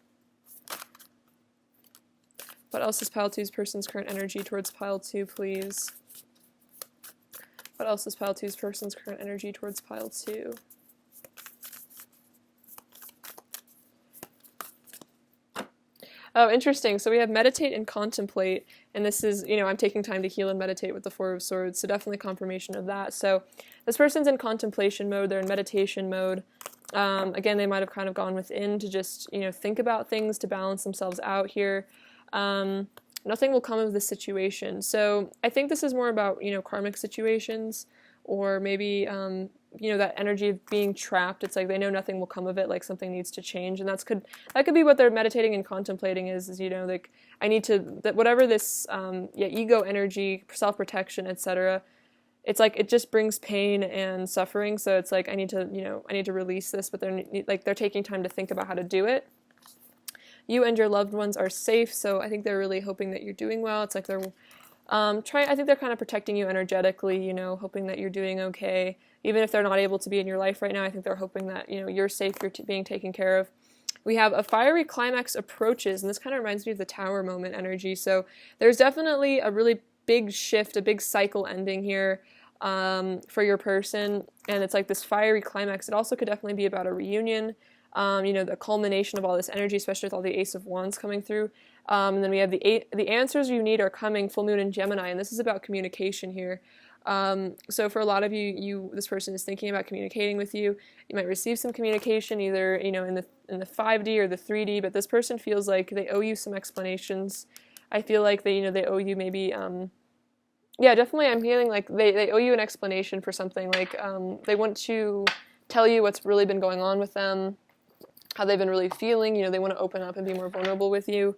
Speaker 1: What else is pile two's person's current energy towards pile two, please? What else is pile two's person's current energy towards pile two? Oh, interesting. So we have meditate and contemplate, and this is, I'm taking time to heal and meditate with the Four of Swords, so definitely confirmation of that. So this person's in contemplation mode, they're in meditation mode. Again, they might have kind of gone within to just, think about things to balance themselves out here. Nothing will come of this situation. So I think this is more about, karmic situations, or maybe, that energy of being trapped. It's like they know nothing will come of it, like something needs to change, and that could be what they're meditating and contemplating is like I need to, that whatever this ego energy, self-protection, etc. It's like it just brings pain and suffering. So it's like I need to release this, but they're taking time to think about how to do it. You and your loved ones are safe, so I think they're really hoping that you're doing well. It's like they're I think they're kind of protecting you energetically, hoping that you're doing okay. Even if they're not able to be in your life right now, I think they're hoping that, you're safe, you're being taken care of. We have a fiery climax approaches, and this kind of reminds me of the Tower moment energy. So there's definitely a really big shift, a big cycle ending here for your person. And it's like this fiery climax. It also could definitely be about a reunion, the culmination of all this energy, especially with all the Ace of Wands coming through. And then we have the answers you need are coming, full moon in Gemini, and this is about communication here. So for a lot of you, this person is thinking about communicating with you. You might receive some communication either, in the 5D or the 3D, but this person feels like they owe you some explanations. I feel like they owe you maybe, yeah, definitely I'm feeling like they owe you an explanation for something. Like they want to tell you what's really been going on with them, how they've been really feeling. You know, they want to open up and be more vulnerable with you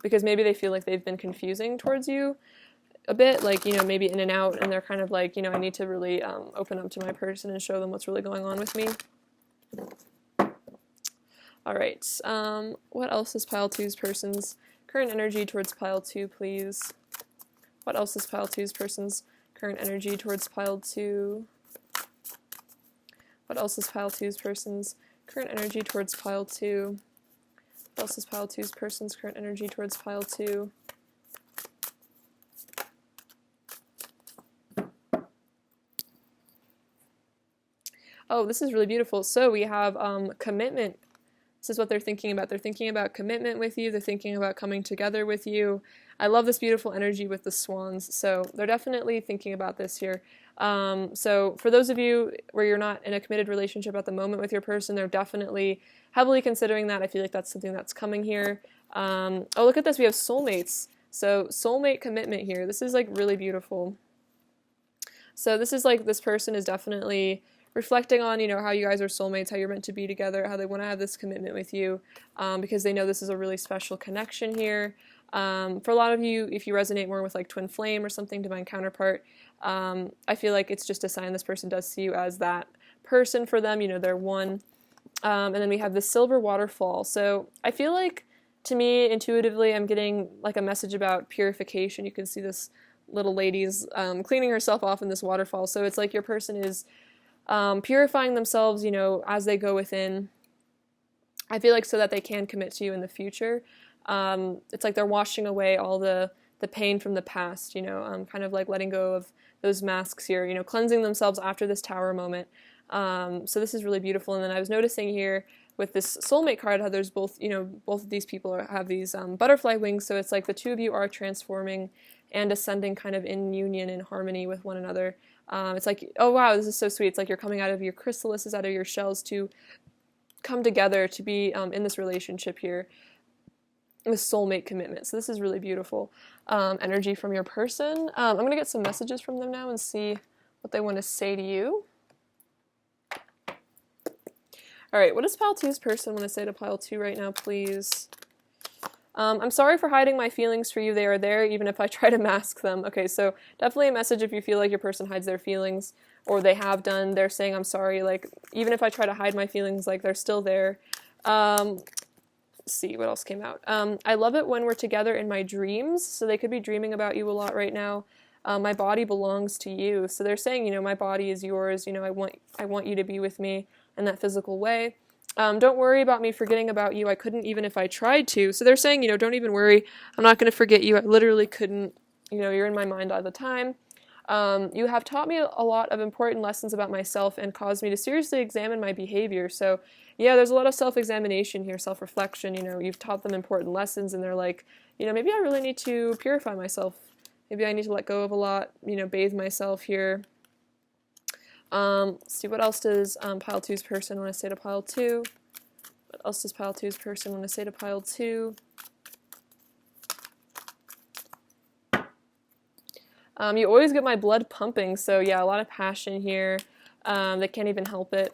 Speaker 1: because maybe they feel like they've been confusing towards you a bit, like, you know, maybe in and out, and they're kind of like, you know, I need to really open up to my person and show them what's really going on with me. All right, what else is pile two's person's current energy towards pile two, please? What else is pile two's person's current energy towards pile two? What else is pile two's person's current energy towards pile two? What else is pile two's person's current energy towards pile two? Oh, this is really beautiful. So we have commitment. This is what they're thinking about. They're thinking about commitment with you. They're thinking about coming together with you. I love this beautiful energy with the swans. So they're definitely thinking about this here. So for those of you where you're not in a committed relationship at the moment with your person, they're definitely heavily considering that. I feel like that's something that's coming here. Oh, look at this. We have soulmates. So soulmate commitment here. This is like really beautiful. So this is like this person is definitely reflecting on, you know, how you guys are soulmates, how you're meant to be together, how they want to have this commitment with you, because they know this is a really special connection here. For a lot of you, if you resonate more with like twin flame or something, divine counterpart, I feel like it's just a sign this person does see you as that person for them, you know, they're one. And then we have the silver waterfall. So I feel like, to me, intuitively, I'm getting like a message about purification. You can see this little lady's cleaning herself off in this waterfall. So it's like your person is purifying themselves, you know, as they go within. I feel like so that they can commit to you in the future. It's like they're washing away all the pain from the past, you know, kind of like letting go of those masks here, you know, cleansing themselves after this tower moment. So this is really beautiful. And then I was noticing here with this soulmate card how there's both, you know, both of these people have these butterfly wings. So it's like the two of you are transforming and ascending kind of in union and harmony with one another. It's like, oh wow, this is so sweet. It's like you're coming out of your chrysalises, out of your shells to come together to be in this relationship here, with soulmate commitment. So this is really beautiful energy from your person. I'm going to get some messages from them now and see what they want to say to you. All right, what does pile two's person want to say to pile two right now, please? I'm sorry for hiding my feelings for you. They are there even if I try to mask them. Okay, so definitely a message if you feel like your person hides their feelings, or they have done. They're saying, I'm sorry, like, even if I try to hide my feelings, like, they're still there. Let's see, what else came out? I love it when we're together in my dreams. So they could be dreaming about you a lot right now. My body belongs to you. So they're saying, you know, my body is yours. You know, I want you to be with me in that physical way. Don't worry about me forgetting about you. I couldn't even if I tried to. So they're saying, you know, don't even worry. I'm not going to forget you. I literally couldn't. You know, you're in my mind all the time. You have taught me a lot of important lessons about myself and caused me to seriously examine my behavior. So, yeah, there's a lot of self-examination here, self-reflection. You know, you've taught them important lessons, and they're like, you know, maybe I really need to purify myself. Maybe I need to let go of a lot, you know, bathe myself here. Let's see, what else does pile two's person want to say to pile two? What else does pile two's person want to say to pile two? You always get my blood pumping, so yeah, a lot of passion here. They can't even help it.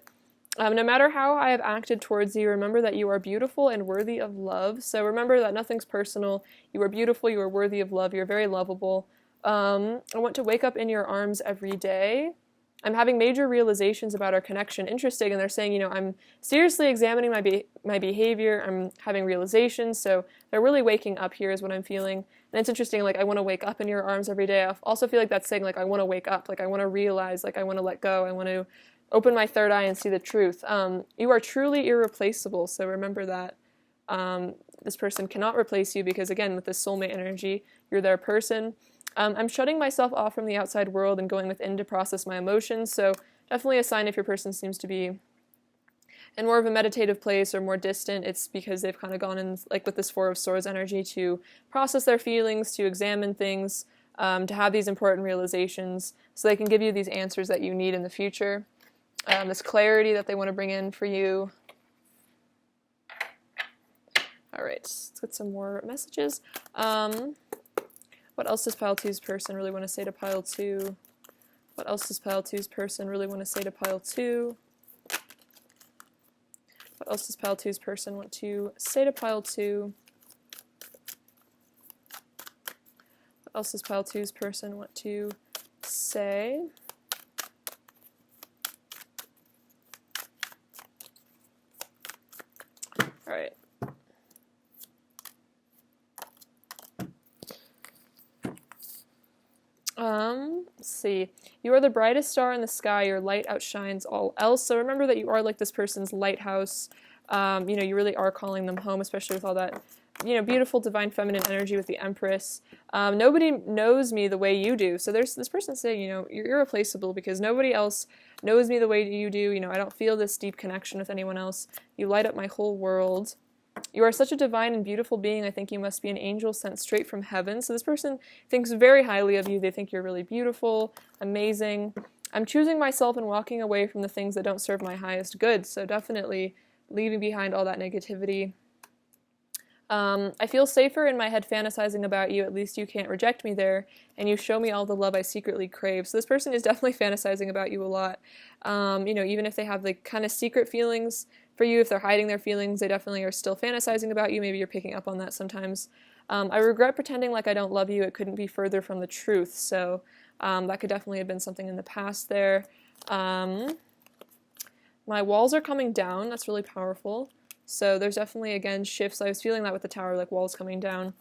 Speaker 1: No matter how I have acted towards you, remember that you are beautiful and worthy of love. So remember that nothing's personal. You are beautiful, you are worthy of love, you're very lovable. I want to wake up in your arms every day. I'm having major realizations about our connection. Interesting, and they're saying, you know, I'm seriously examining my behavior. I'm having realizations, so they're really waking up here is what I'm feeling. And it's interesting, like, I want to wake up in your arms every day. I also feel like that's saying, like, I want to wake up, like, I want to realize, like, I want to let go, I want to open my third eye and see the truth. You are truly irreplaceable, so remember that. This person cannot replace you because, again, with this soulmate energy, you're their person. I'm shutting myself off from the outside world and going within to process my emotions, so definitely a sign if your person seems to be in more of a meditative place or more distant, it's because they've kind of gone in, like with this Four of Swords energy, to process their feelings, to examine things, to have these important realizations, so they can give you these answers that you need in the future, this clarity that they want to bring in for you. All right, let's get some more messages. What else does pile two's person really want to say to pile two? What else does pile two's person really want to say to pile two? What else does pile two's person want to say to pile two? What else does pile two's person want to say? All right. Let's see. You are the brightest star in the sky. Your light outshines all else. So remember that you are like this person's lighthouse. You really are calling them home, especially with all that, beautiful divine feminine energy with the Empress. Nobody knows me the way you do. So there's this person saying, you're irreplaceable because nobody else knows me the way you do. I don't feel this deep connection with anyone else. You light up my whole world. You are such a divine and beautiful being. I think you must be an angel sent straight from heaven. So this person thinks very highly of you. They think you're really beautiful, amazing. I'm choosing myself and walking away from the things that don't serve my highest good. So definitely leaving behind all that negativity. I feel safer in my head fantasizing about you. At least you can't reject me there. And you show me all the love I secretly crave. So this person is definitely fantasizing about you a lot. Even if they have like kind of secret feelings for you, if they're hiding their feelings, they definitely are still fantasizing about you. Maybe you're picking up on that sometimes. I regret pretending like I don't love you. It couldn't be further from the truth. So that could definitely have been something in the past there. My walls are coming down. That's really powerful. So there's definitely, again, shifts. I was feeling that with the tower, like walls coming down.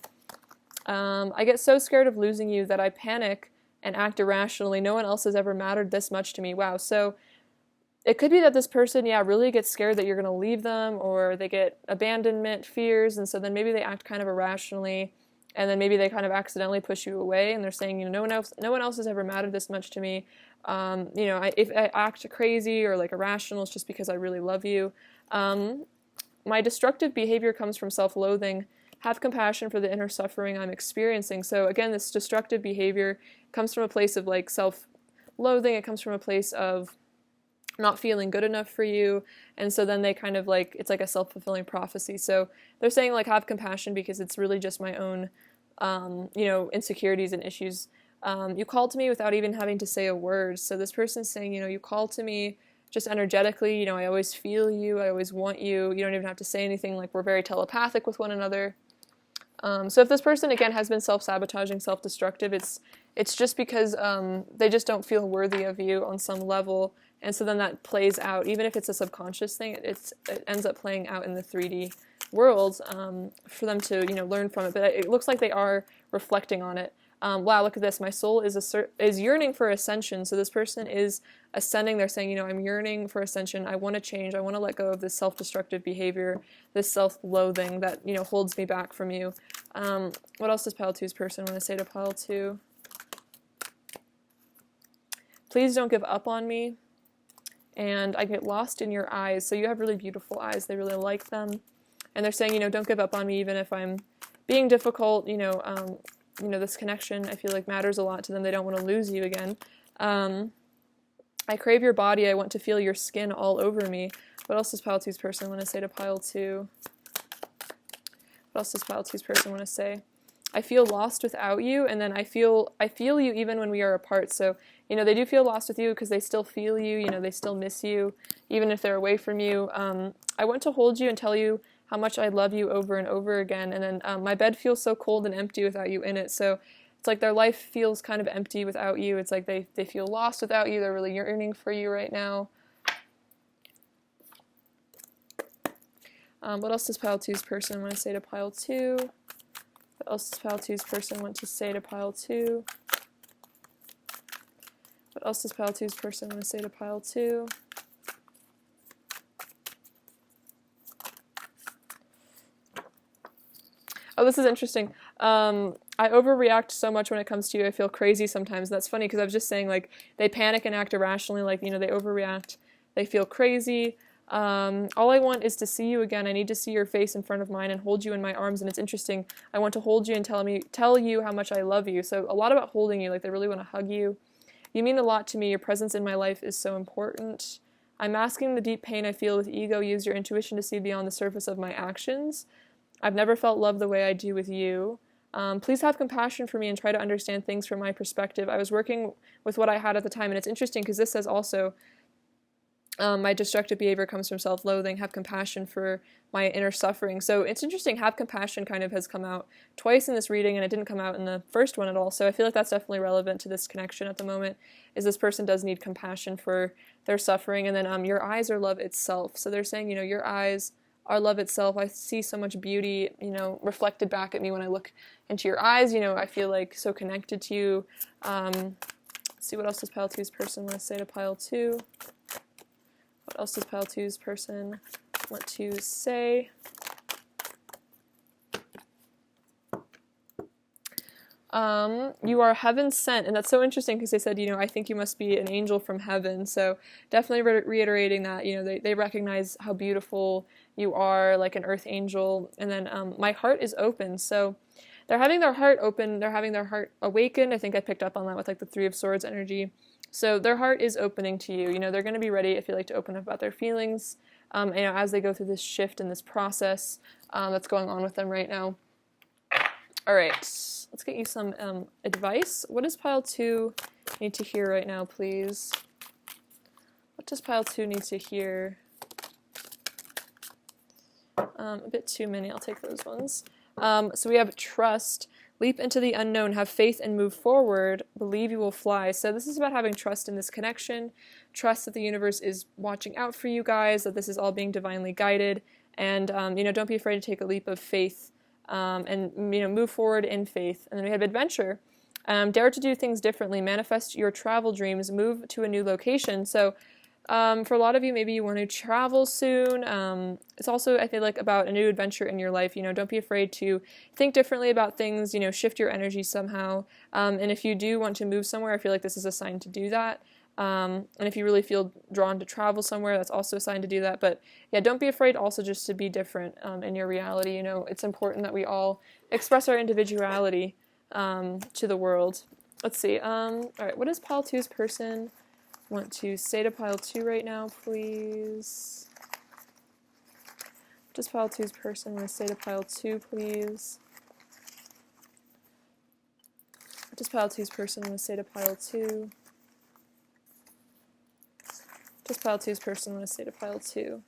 Speaker 1: I get so scared of losing you that I panic and act irrationally. No one else has ever mattered this much to me. Wow. So it could be that this person, really gets scared that you're going to leave them, or they get abandonment fears, and so then maybe they act kind of irrationally, and then maybe they kind of accidentally push you away, and they're saying, no one else has ever mattered this much to me. If I act crazy or like irrational, it's just because I really love you. My destructive behavior comes from self-loathing. Have compassion for the inner suffering I'm experiencing. So again, this destructive behavior comes from a place of like self-loathing. It comes from a place of not feeling good enough for you, and so then they kind of like, it's like a self-fulfilling prophecy. So they're saying like, have compassion because it's really just my own insecurities and issues. You called to me without even having to say a word. So this person's saying, you call to me just energetically, I always feel you, I always want you. You don't even have to say anything. Like, we're very telepathic with one another. So if this person again has been self-sabotaging, self-destructive, it's just because they just don't feel worthy of you on some level. And so then that plays out, even if it's a subconscious thing, it ends up playing out in the 3D world for them to, learn from it. But it looks like they are reflecting on it. Wow, look at this. My soul is yearning for ascension. So this person is ascending. They're saying, I'm yearning for ascension. I want to change. I want to let go of this self-destructive behavior, this self-loathing that, holds me back from you. What else does pile two's person want to say to pile two? Please don't give up on me. And I get lost in your eyes. So you have really beautiful eyes. They really like them. And they're saying, don't give up on me even if I'm being difficult. This connection I feel like matters a lot to them. They don't want to lose you again. I crave your body. I want to feel your skin all over me. What else does pile two's person want to say to pile two? What else does pile two's person want to say? I feel lost without you, and then I feel you even when we are apart. So, they do feel lost with you because they still feel you, they still miss you, even if they're away from you. I want to hold you and tell you how much I love you over and over again, and then my bed feels so cold and empty without you in it. So it's like their life feels kind of empty without you. It's like they feel lost without you. They're really yearning for you right now. What else does pile two's person want to say to pile two? What else does pile two's person want to say to pile two? What else does pile two's person want to say to pile two? Oh, this is interesting. I overreact so much when it comes to you. I feel crazy sometimes. That's funny because I was just saying, like, they panic and act irrationally. Like, they overreact. They feel crazy. All I want is to see you again. I need to see your face in front of mine and hold you in my arms. And it's interesting. I want to hold you and tell you how much I love you. So a lot about holding you. Like, they really want to hug you. You mean a lot to me. Your presence in my life is so important. I'm masking the deep pain I feel with ego. Use your intuition to see beyond the surface of my actions. I've never felt love the way I do with you. Please have compassion for me and try to understand things from my perspective. I was working with what I had at the time, and it's interesting because this says also, my destructive behavior comes from self-loathing. Have compassion for my inner suffering. So it's interesting. Have compassion kind of has come out twice in this reading, and it didn't come out in the first one at all. So I feel like that's definitely relevant to this connection at the moment, is this person does need compassion for their suffering. And then your eyes are love itself. So they're saying, your eyes are love itself. I see so much beauty, reflected back at me when I look into your eyes. I feel like so connected to you. Let's see, what else does pile two's person want to say to pile two? What else does pile two's person want to say? You are heaven sent, and that's so interesting because they said, I think you must be an angel from heaven. So definitely reiterating that, they recognize how beautiful you are, like an earth angel. And then my heart is open. So they're having their heart open. They're having their heart awakened. I think I picked up on that with like the Three of Swords energy. So their heart is opening to you. They're going to be ready, if you like, to open up about their feelings, as they go through this shift and this process that's going on with them right now. All right, let's get you some advice. What does pile two need to hear right now, please? What does pile two need to hear? A bit too many. I'll take those ones. So we have trust. Leap into the unknown, have faith and move forward, believe you will fly. So this is about having trust in this connection, trust that the universe is watching out for you guys, that this is all being divinely guided, and don't be afraid to take a leap of faith, and move forward in faith. And then we have adventure. Dare to do things differently, manifest your travel dreams, move to a new location. So for a lot of you, maybe you want to travel soon. It's also, I feel like, about a new adventure in your life. Don't be afraid to think differently about things, shift your energy somehow. And if you do want to move somewhere, I feel like this is a sign to do that. And if you really feel drawn to travel somewhere, that's also a sign to do that. But yeah, don't be afraid also just to be different in your reality. It's important that we all express our individuality to the world. Let's see. All right, what does pile two's person want to say to pile two right now, please? What does pile two's person want to say to pile two, please? What does pile two's person want to say to pile two? What does pile two's person want to say to pile two?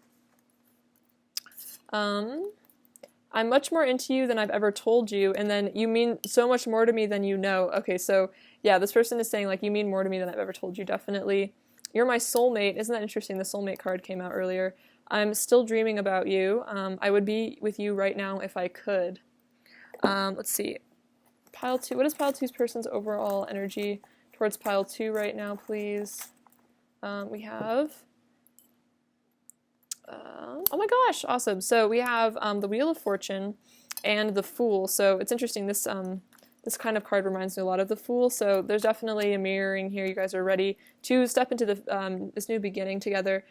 Speaker 1: I'm much more into you than I've ever told you, and then you mean so much more to me than you know. Okay, so yeah, this person is saying, like, you mean more to me than I've ever told you, definitely. You're my soulmate. Isn't that interesting? The soulmate card came out earlier. I'm still dreaming about you. I would be with you right now if I could. Let's see. Pile two. What is pile two's person's overall energy towards pile two right now, please? We have... oh my gosh, awesome. So we have the Wheel of Fortune and the Fool. So it's interesting, this kind of card reminds me a lot of the Fool, so there's definitely a mirroring here. You guys are ready to step into the this new beginning together.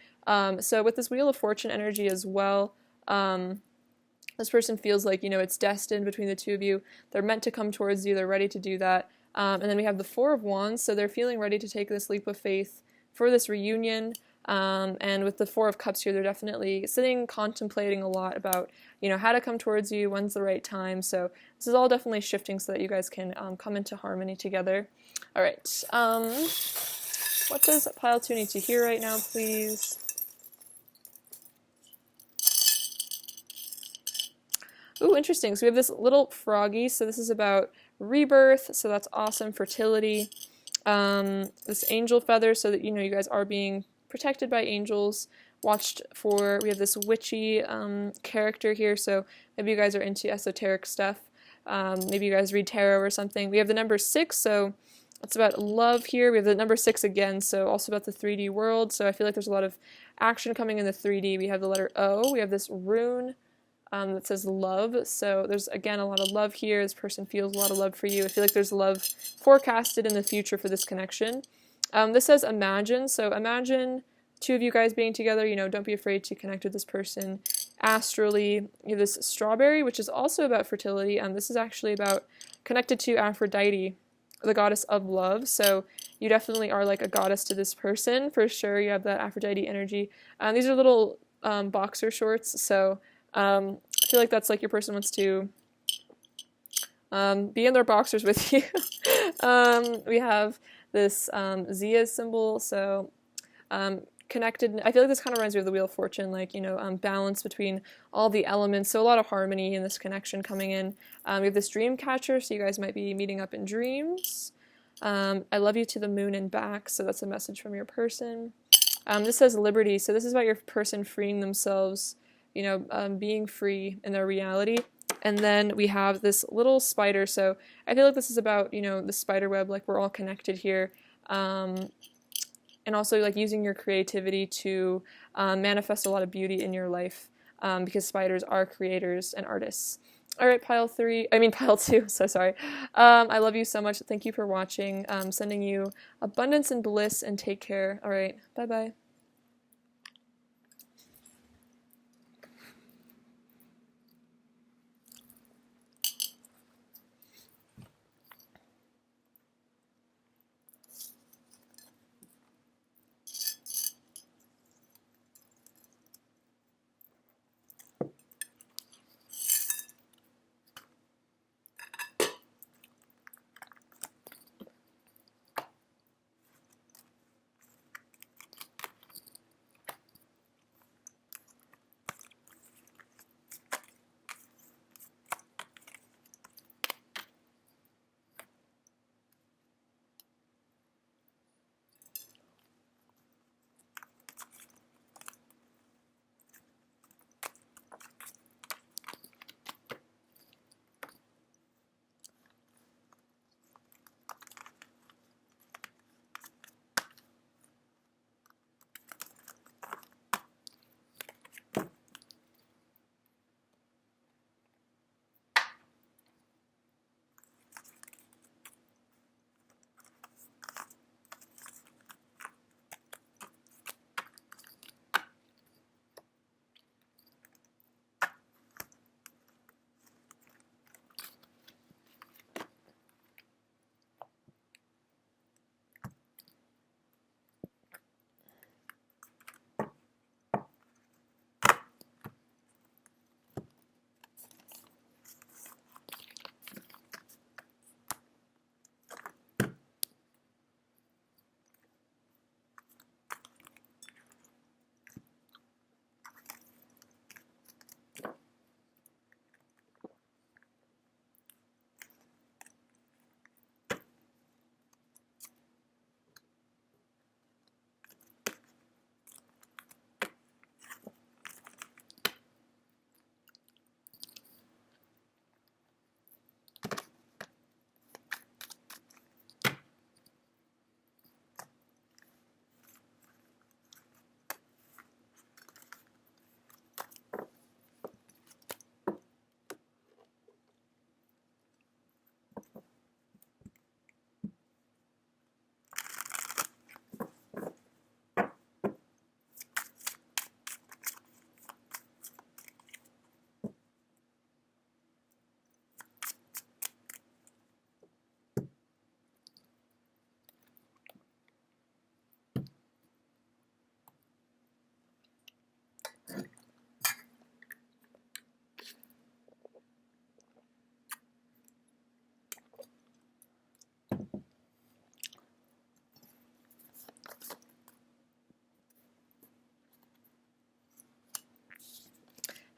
Speaker 1: So with this Wheel of Fortune energy as well, this person feels like, it's destined between the two of you. They're meant to come towards you. They're ready to do that. And then we have the Four of Wands, so they're feeling ready to take this leap of faith for this reunion. And with the Four of Cups here, they're definitely sitting, contemplating a lot about, how to come towards you, when's the right time. So this is all definitely shifting so that you guys can come into harmony together. All right. What does pile two need to hear right now, please? Ooh, interesting. So we have this little froggy. So this is about rebirth. So that's awesome. Fertility. This angel feather, so that, you guys are being protected by angels, watched for. We have this witchy character here, so maybe you guys are into esoteric stuff. Maybe you guys read tarot or something. We have the number 6, so it's about love here. We have the number 6 again, so also about the 3D world. So I feel like there's a lot of action coming in the 3D. We have the letter O. We have this rune that says love. So there's, again, a lot of love here. This person feels a lot of love for you. I feel like there's love forecasted in the future for this connection. This says imagine, so imagine two of you guys being together. Don't be afraid to connect with this person astrally. You have this strawberry, which is also about fertility. This is actually about connected to Aphrodite, the goddess of love. So you definitely are like a goddess to this person, for sure. You have that Aphrodite energy. These are little boxer shorts, so I feel like that's like your person wants to be in their boxers with you. We have this Zia symbol, so connected. I feel like this kind of reminds me of the Wheel of Fortune, like, you know, balance between all the elements, so a lot of harmony in this connection coming in. We have this dream catcher, so you guys might be meeting up in dreams. I love you to the moon and back, so that's a message from your person. This says liberty, so this is about your person freeing themselves, you know, being free in their reality. And then we have this little spider, so I feel like this is about, you know, the spider web, like we're all connected here. And also like using your creativity to manifest a lot of beauty in your life, because spiders are creators and artists. All right, pile 2, so sorry. I love you so much. Thank you for watching. Sending you abundance and bliss, and take care. All right, bye-bye.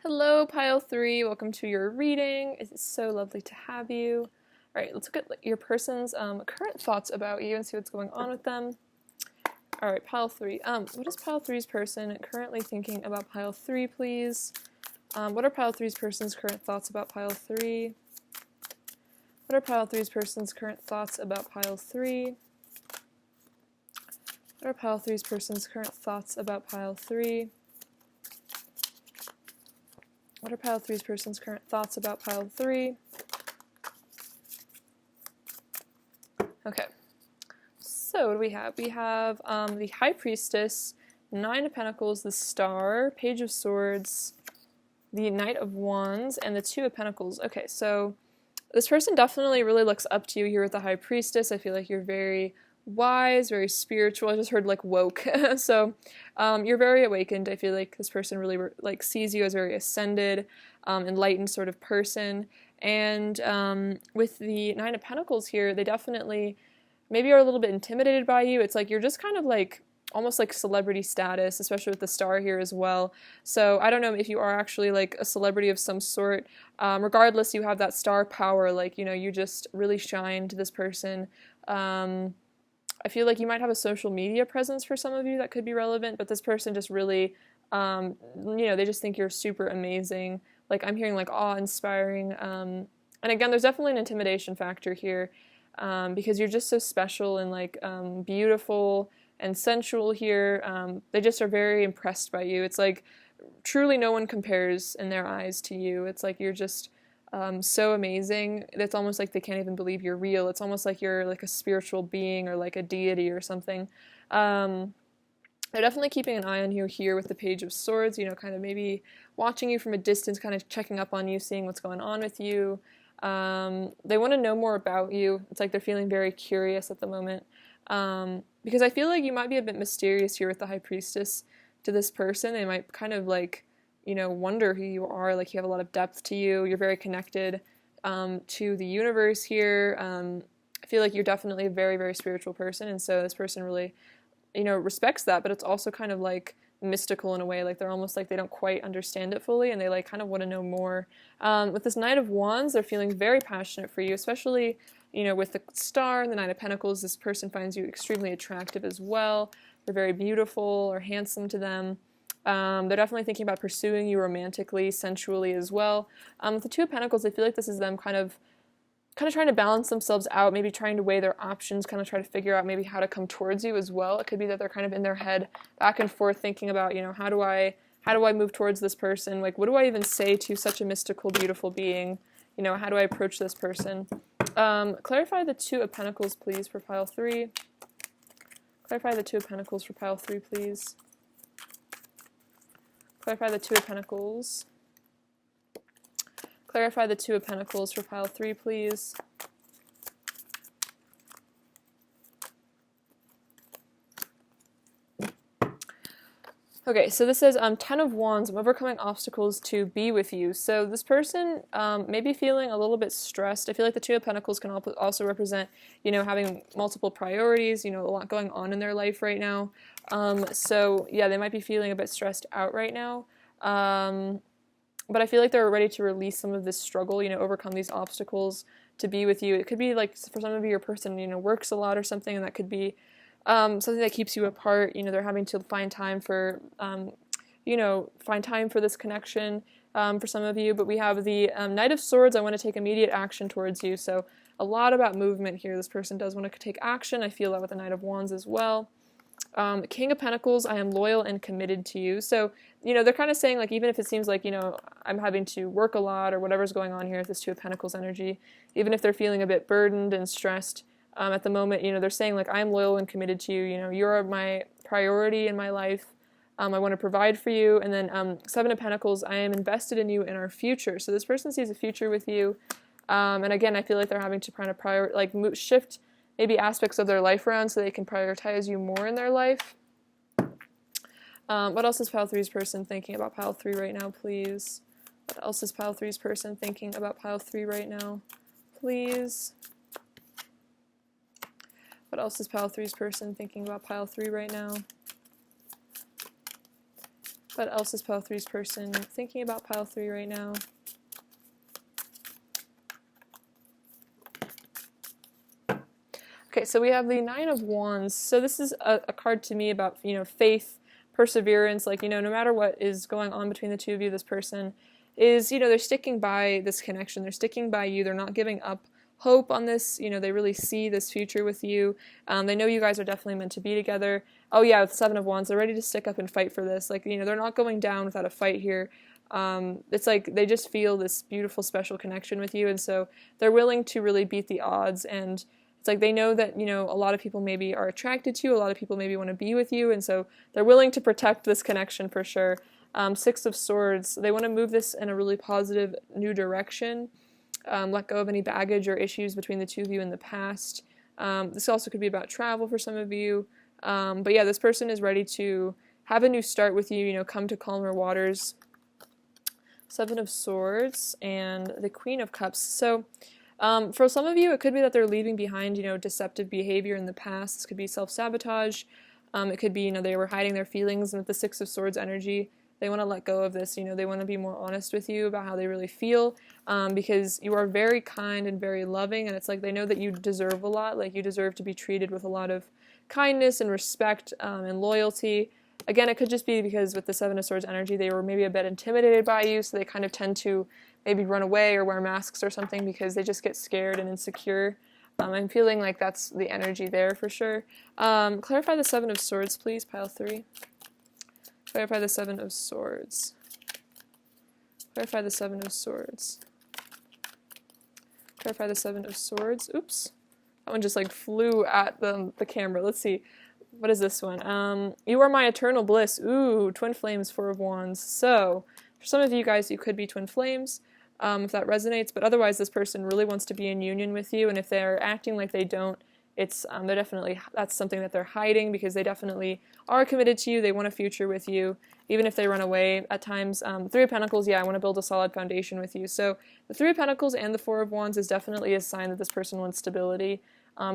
Speaker 1: Hello, pile 3. Welcome to your reading. It's so lovely to have you. All right, let's look at your person's current thoughts about you and see what's going on with them. All right, pile 3. What is pile 3's person currently thinking about pile 3, please? What are pile 3's person's current thoughts about pile 3? What are pile 3's person's current thoughts about pile 3? What are pile 3's person's current thoughts about pile 3? What are pile 3's person's current thoughts about pile 3? Okay. So what do we have? We have the High Priestess, 9 of Pentacles, the Star, Page of Swords, the Knight of Wands, and the 2 of Pentacles. Okay, so this person definitely really looks up to you here with the High Priestess. I feel like you're very wise, very spiritual. I just heard like woke. So you're very awakened. I feel like this person really like sees you as very ascended, enlightened sort of person. And with the Nine of Pentacles here, they definitely maybe are a little bit intimidated by you. It's like you're just kind of like almost like celebrity status, especially with the star here as well. So I don't know if you are actually like a celebrity of some sort. Regardless, you have that star power, like, you know, you just really shine to this person. I feel like you might have a social media presence for some of you that could be relevant, but this person just really, you know, they just think you're super amazing. Like, I'm hearing like awe-inspiring. And again, there's definitely an intimidation factor here, because you're just so special and like beautiful and sensual here. They just are very impressed by you. It's like truly no one compares in their eyes to you. It's like you're just so amazing. It's almost like they can't even believe you're real. It's almost like you're like a spiritual being or like a deity or something. They're definitely keeping an eye on you here with the Page of Swords, you know, kind of maybe watching you from a distance, kind of checking up on you, seeing what's going on with you. They want to know more about you. It's like they're feeling very curious at the moment. Because I feel like you might be a bit mysterious here with the High Priestess to this person. They might kind of like, you know, wonder who you are. Like, you have a lot of depth to you. You're very connected to the universe here. I feel like you're definitely a very, very spiritual person. And so this person really, you know, respects that, but it's also kind of like mystical in a way. Like, they're almost like they don't quite understand it fully and they like kind of want to know more. With this Knight of Wands, they're feeling very passionate for you, especially, you know, with the Star and the Nine of Pentacles. This person finds you extremely attractive as well. They're very beautiful or handsome to them. They're definitely thinking about pursuing you romantically, sensually as well. With the Two of Pentacles, I feel like this is them kind of trying to balance themselves out, maybe trying to weigh their options, kind of try to figure out maybe how to come towards you as well. It could be that they're kind of in their head back and forth thinking about, you know, how do I move towards this person? Like, what do I even say to such a mystical, beautiful being? You know, how do I approach this person? Clarify the Two of Pentacles, please, for pile 3. Clarify the Two of Pentacles for pile 3, please. Clarify the Two of Pentacles. Clarify the Two of Pentacles for pile 3, please. Okay, so this says, 10 of Wands, I'm overcoming obstacles to be with you. So this person may be feeling a little bit stressed. I feel like the Two of Pentacles can also represent, you know, having multiple priorities, you know, a lot going on in their life right now. So yeah, they might be feeling a bit stressed out right now. But I feel like they're ready to release some of this struggle, you know, overcome these obstacles to be with you. It could be like, for some of you, your person, you know, works a lot or something, and that could be something that keeps you apart. You know, they're having to find time for, you know, find time for this connection for some of you. But we have the Knight of Swords. I want to take immediate action towards you. So a lot about movement here. This person does want to take action. I feel that with the Knight of Wands as well. King of Pentacles, I am loyal and committed to you. So, you know, they're kind of saying, like, even if it seems like, you know, I'm having to work a lot or whatever's going on here with this Two of Pentacles energy, even if they're feeling a bit burdened and stressed at the moment, you know, they're saying, like, I'm loyal and committed to you. You know, you're my priority in my life. I want to provide for you. And then Seven of Pentacles, I am invested in you in our future. So this person sees a future with you. And again, I feel like they're having to kind of shift maybe aspects of their life around so they can prioritize you more in their life. What else is pile 3's person thinking about pile 3 right now, please? What else is pile 3's person thinking about pile 3 right now, please? What else is pile 3's person thinking about pile 3 right now? What else is pile 3's person thinking about pile 3 right now? Okay, so we have the Nine of Wands. So this is a card to me about, you know, faith, perseverance. Like, you know, no matter what is going on between the two of you, this person is, you know, they're sticking by this connection. They're sticking by you. They're not giving up hope on this. You know, they really see this future with you. They know you guys are definitely meant to be together. Oh yeah, with the Seven of Wands, they're ready to stick up and fight for this. Like, you know, they're not going down without a fight here. It's like they just feel this beautiful, special connection with you, and so they're willing to really beat the odds. And it's like they know that, you know, a lot of people maybe are attracted to you, a lot of people maybe want to be with you, and so they're willing to protect this connection for sure. Six of Swords, they want to move this in a really positive new direction, let go of any baggage or issues between the two of you in the past. This also could be about travel for some of you. But yeah, this person is ready to have a new start with you, you know, come to calmer waters. Seven of Swords, and the Queen of Cups. So for some of you, it could be that they're leaving behind, deceptive behavior in the past. This could be self-sabotage. It could be, they were hiding their feelings, and with the Six of Swords energy, they want to let go of this. They want to be more honest with you about how they really feel, because you are very kind and very loving, and it's like they know that you deserve a lot. Like, you deserve to be treated with a lot of kindness and respect and loyalty. Again, it could just be because with the Seven of Swords energy, they were maybe a bit intimidated by you, so they kind of tend to maybe run away or wear masks or something because they just get scared and insecure. I'm feeling like that's the energy there for sure. Clarify the Seven of Swords, please, pile 3. Clarify the Seven of Swords. Clarify the Seven of Swords. Clarify the Seven of Swords. Oops. That one just like flew at the camera. Let's see. What is this one? You are my eternal bliss. Ooh, twin flames, Four of Wands. So, for some of you guys, you could be twin flames, if that resonates, but otherwise this person really wants to be in union with you, and if they're acting like they don't, it's they're definitely, that's something that they're hiding, because they definitely are committed to you. They want a future with you, even if they run away at times. Three of Pentacles, yeah, I want to build a solid foundation with you. So the Three of Pentacles and the Four of Wands is definitely a sign that this person wants stability.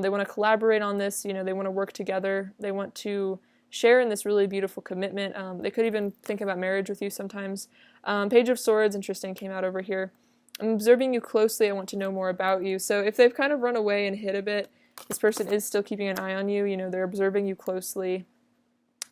Speaker 1: They want to collaborate on this, they want to work together. They want to share in this really beautiful commitment. They could even think about marriage with you sometimes. Page of Swords, interesting, came out over here. I'm observing you closely. I want to know more about you. So if they've kind of run away and hid a bit, this person is still keeping an eye on you. They're observing you closely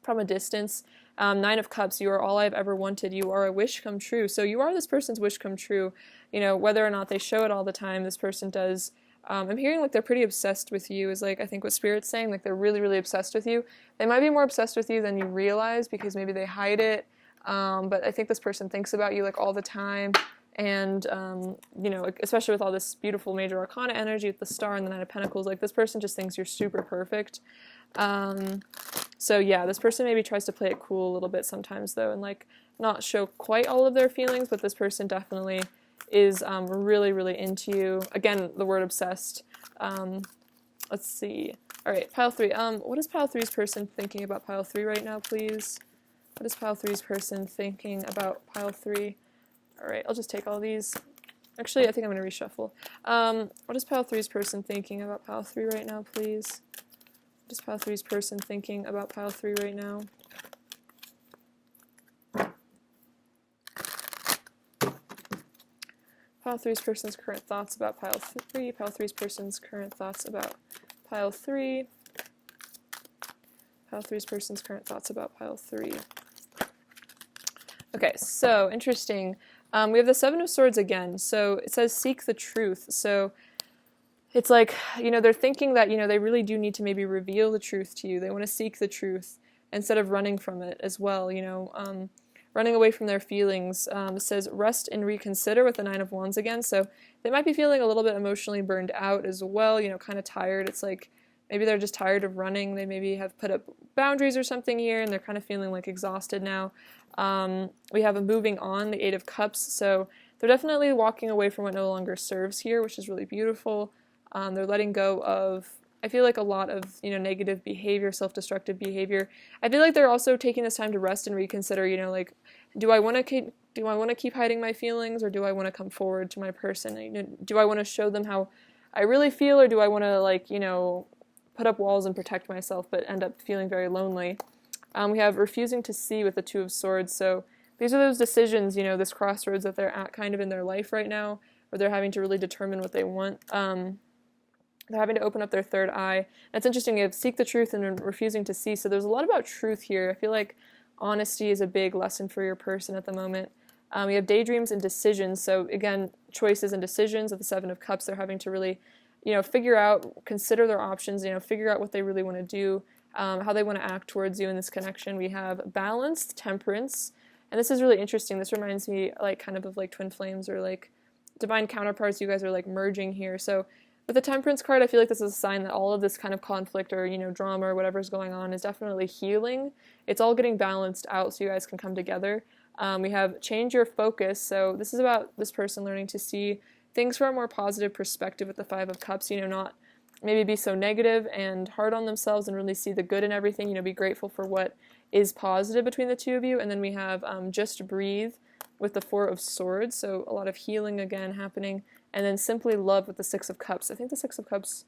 Speaker 1: from a distance. Nine of Cups, you are all I've ever wanted. You are a wish come true. So you are this person's wish come true. Whether or not they show it all the time, this person does. I'm hearing like they're pretty obsessed with you is like, I think what Spirit's saying, like they're really, really obsessed with you. They might be more obsessed with you than you realize because maybe they hide it. But I think this person thinks about you like all the time. And, especially with all this beautiful major arcana energy with the Star and the Nine of Pentacles, like this person just thinks you're super perfect. So yeah, this person maybe tries to play it cool a little bit sometimes though, and like not show quite all of their feelings, but this person definitely is really, really into you. Again, the word obsessed. Let's see. All right, pile 3. What is pile 3's person thinking about pile 3 right now, please? What is pile 3's person thinking about pile 3? All right, I'll just take all these. Actually, I think I'm going to reshuffle. What is pile 3's person thinking about pile 3 right now, please? What is pile 3's person thinking about pile 3 right now? Pile 3's person's current thoughts about pile 3. Pile 3's person's current thoughts about pile 3. Pile 3's person's current thoughts about pile 3. Okay, so interesting. We have the Seven of Swords again. So it says seek the truth. So it's like, they're thinking that, they really do need to maybe reveal the truth to you. They want to seek the truth instead of running from it as well, running away from their feelings. It says rest and reconsider with the Nine of Wands again. So they might be feeling a little bit emotionally burned out as well, kind of tired. It's like maybe they're just tired of running. They maybe have put up boundaries or something here and they're kind of feeling like exhausted now. We have a moving on, the Eight of Cups. So they're definitely walking away from what no longer serves here, which is really beautiful. They're letting go of, I feel like, a lot of, negative behavior, self-destructive behavior. I feel like they're also taking this time to rest and reconsider, like, do I want to keep hiding my feelings, or do I want to come forward to my person? Do I want to show them how I really feel, or do I want to, put up walls and protect myself, but end up feeling very lonely? We have refusing to see with the Two of Swords. So these are those decisions, this crossroads that they're at kind of in their life right now, where they're having to really determine what they want. They're having to open up their third eye. That's interesting. You have seek the truth and refusing to see. So there's a lot about truth here. I feel like honesty is a big lesson for your person at the moment. We have daydreams and decisions. So again, choices and decisions of the Seven of Cups. They're having to really, figure out, consider their options, figure out what they really want to do, how they want to act towards you in this connection. We have balanced, temperance. And this is really interesting. This reminds me kind of like twin flames or like divine counterparts. You guys are like merging here. So with the Temperance card, I feel like this is a sign that all of this kind of conflict or, drama or whatever's going on is definitely healing. It's all getting balanced out so you guys can come together. We have change your focus. So this is about this person learning to see things from a more positive perspective with the Five of Cups, not maybe be so negative and hard on themselves and really see the good in everything, be grateful for what is positive between the two of you. And then we have just breathe. with the Four of Swords, so a lot of healing again happening, and then simply love with the Six of Cups. I think the Six of Cups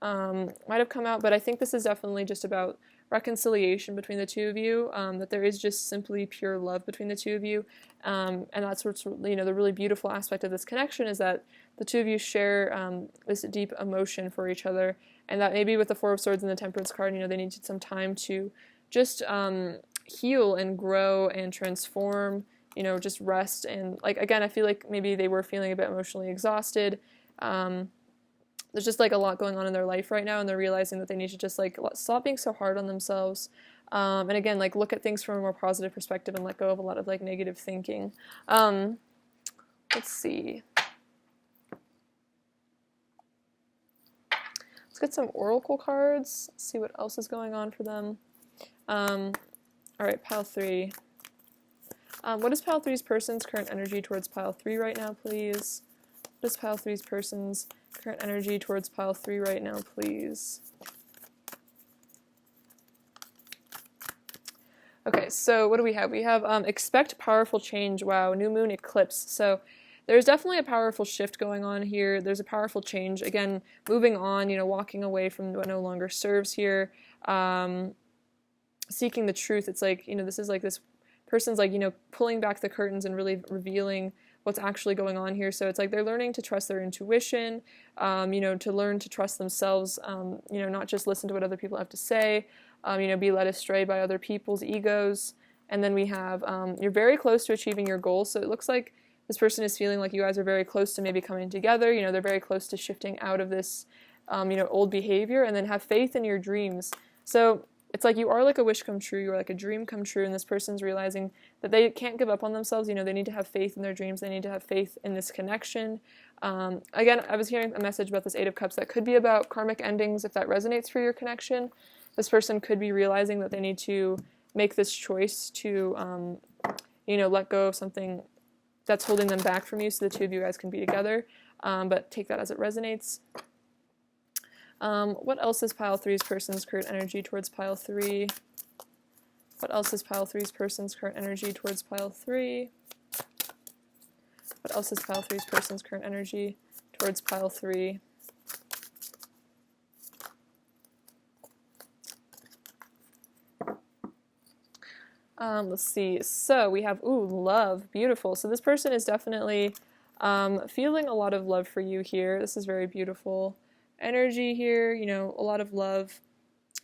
Speaker 1: might have come out, but I think this is definitely just about reconciliation between the two of you, that there is just simply pure love between the two of you, and that's what's, you know, the really beautiful aspect of this connection is that the two of you share this deep emotion for each other, and that maybe with the Four of Swords and the Temperance card, you know, they needed some time to just heal and grow and transform, you know, just rest, and like again, I feel like maybe they were feeling a bit emotionally exhausted. There's just like a lot going on in their life right now, and they're realizing that they need to just like stop being so hard on themselves, and again, like look at things from a more positive perspective and let go of a lot of like negative thinking. Let's see. Let's get some oracle cards. See what else is going on for them. All right, pile 3. What is pile 3's person's current energy towards pile 3 right now, please? What is pile 3's person's current energy towards pile 3 right now, please? Okay, so what do we have? We have expect powerful change. Wow, new moon eclipse. So there's definitely a powerful shift going on here. There's a powerful change. Again, moving on, you know, walking away from what no longer serves here. Seeking the truth. It's like, you know, this is like this person's like, you know, pulling back the curtains and really revealing what's actually going on here. So it's like they're learning to trust their intuition, you know, to learn to trust themselves, you know, not just listen to what other people have to say, you know, be led astray by other people's egos. And then we have, you're very close to achieving your goals. So it looks like this person is feeling like you guys are very close to maybe coming together. You know, they're very close to shifting out of this, you know, old behavior, and then have faith in your dreams. So it's like you are like a wish come true, you're like a dream come true, and this person's realizing that they can't give up on themselves. You know, they need to have faith in their dreams, they need to have faith in this connection. Again, I was hearing a message about this Eight of Cups that could be about karmic endings, if that resonates for your connection. This person could be realizing that they need to make this choice to, you know, let go of something that's holding them back from you so the two of you guys can be together, but take that as it resonates. What else is pile 3's person's current energy towards pile 3? What else is pile 3's person's current energy towards pile 3? What else is pile 3's person's current energy towards pile 3? Let's see. So we have, ooh, love. Beautiful. So this person is definitely feeling a lot of love for you here. This is very beautiful energy here, you know, a lot of love,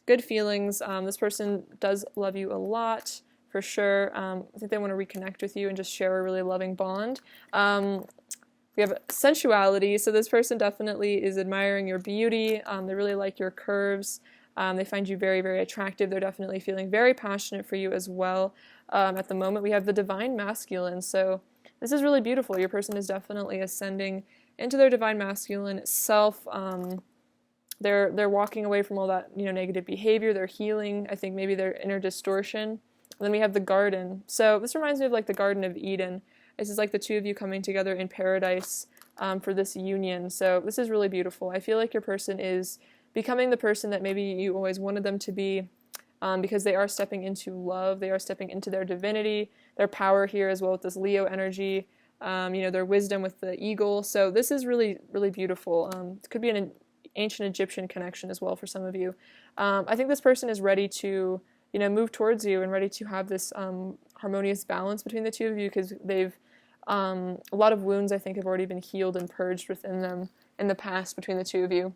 Speaker 1: good feelings. This person does love you a lot, for sure. I think they want to reconnect with you and just share a really loving bond. We have sensuality, so this person definitely is admiring your beauty. They really like your curves. They find you very, very attractive. They're definitely feeling very passionate for you as well. At the moment, we have the divine masculine, so this is really beautiful. Your person is definitely ascending into their divine masculine self. They're walking away from all that, you know, negative behavior. They're healing, I think maybe their inner distortion. And then we have the garden. So this reminds me of like the Garden of Eden. This is like the two of you coming together in paradise for this union. So this is really beautiful. I feel like your person is becoming the person that maybe you always wanted them to be, because they are stepping into love. They are stepping into their divinity, their power here as well with this Leo energy. You know, their wisdom with the eagle. So this is really, really beautiful. It could be an ancient Egyptian connection as well for some of you. I think this person is ready to, you know, move towards you and ready to have this harmonious balance between the two of you, because they've, a lot of wounds I think have already been healed and purged within them in the past between the two of you.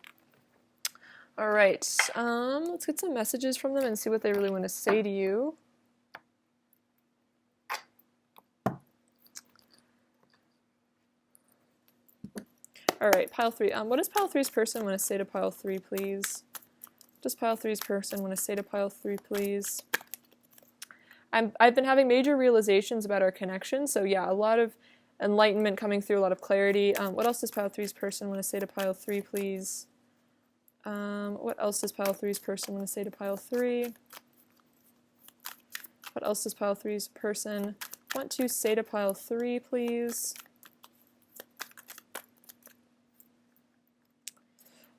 Speaker 1: All right, let's get some messages from them and see what they really want to say to you. All right, pile 3. What does pile 3's person want to say to pile 3, please? What does pile 3's person want to say to pile 3, please? I've been having major realizations about our connection, so yeah, a lot of enlightenment coming through, a lot of clarity. What else does pile 3's person want to say to pile 3, please? What else does pile 3's person want to say to pile 3? What else does pile 3's person want to say to pile 3, please?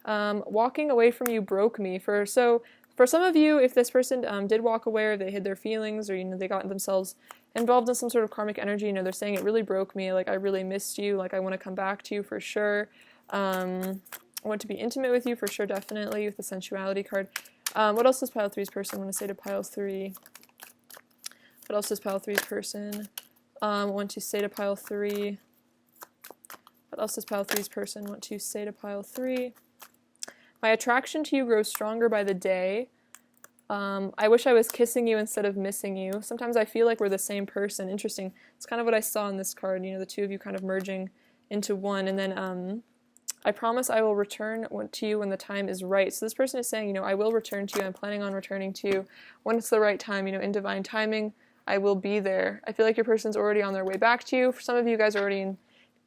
Speaker 1: Walking away from you broke me. So For some of you, if this person did walk away, or they hid their feelings, or, they got themselves involved in some sort of karmic energy, they're saying it really broke me, like, I really missed you, like, I want to come back to you for sure. I want to be intimate with you for sure, definitely, with the sensuality card. What else does pile 3's person want to say to pile 3? What else does pile 3's person want to say to pile 3? What else does pile 3's person want to say to pile 3? My attraction to you grows stronger by the day. I wish I was kissing you instead of missing you. Sometimes I feel like we're the same person. Interesting. It's kind of what I saw in this card, the two of you kind of merging into one. And then I promise I will return to you when the time is right. So this person is saying, I will return to you. I'm planning on returning to you when it's the right time. In divine timing, I will be there. I feel like your person's already on their way back to you. For some of you guys are already in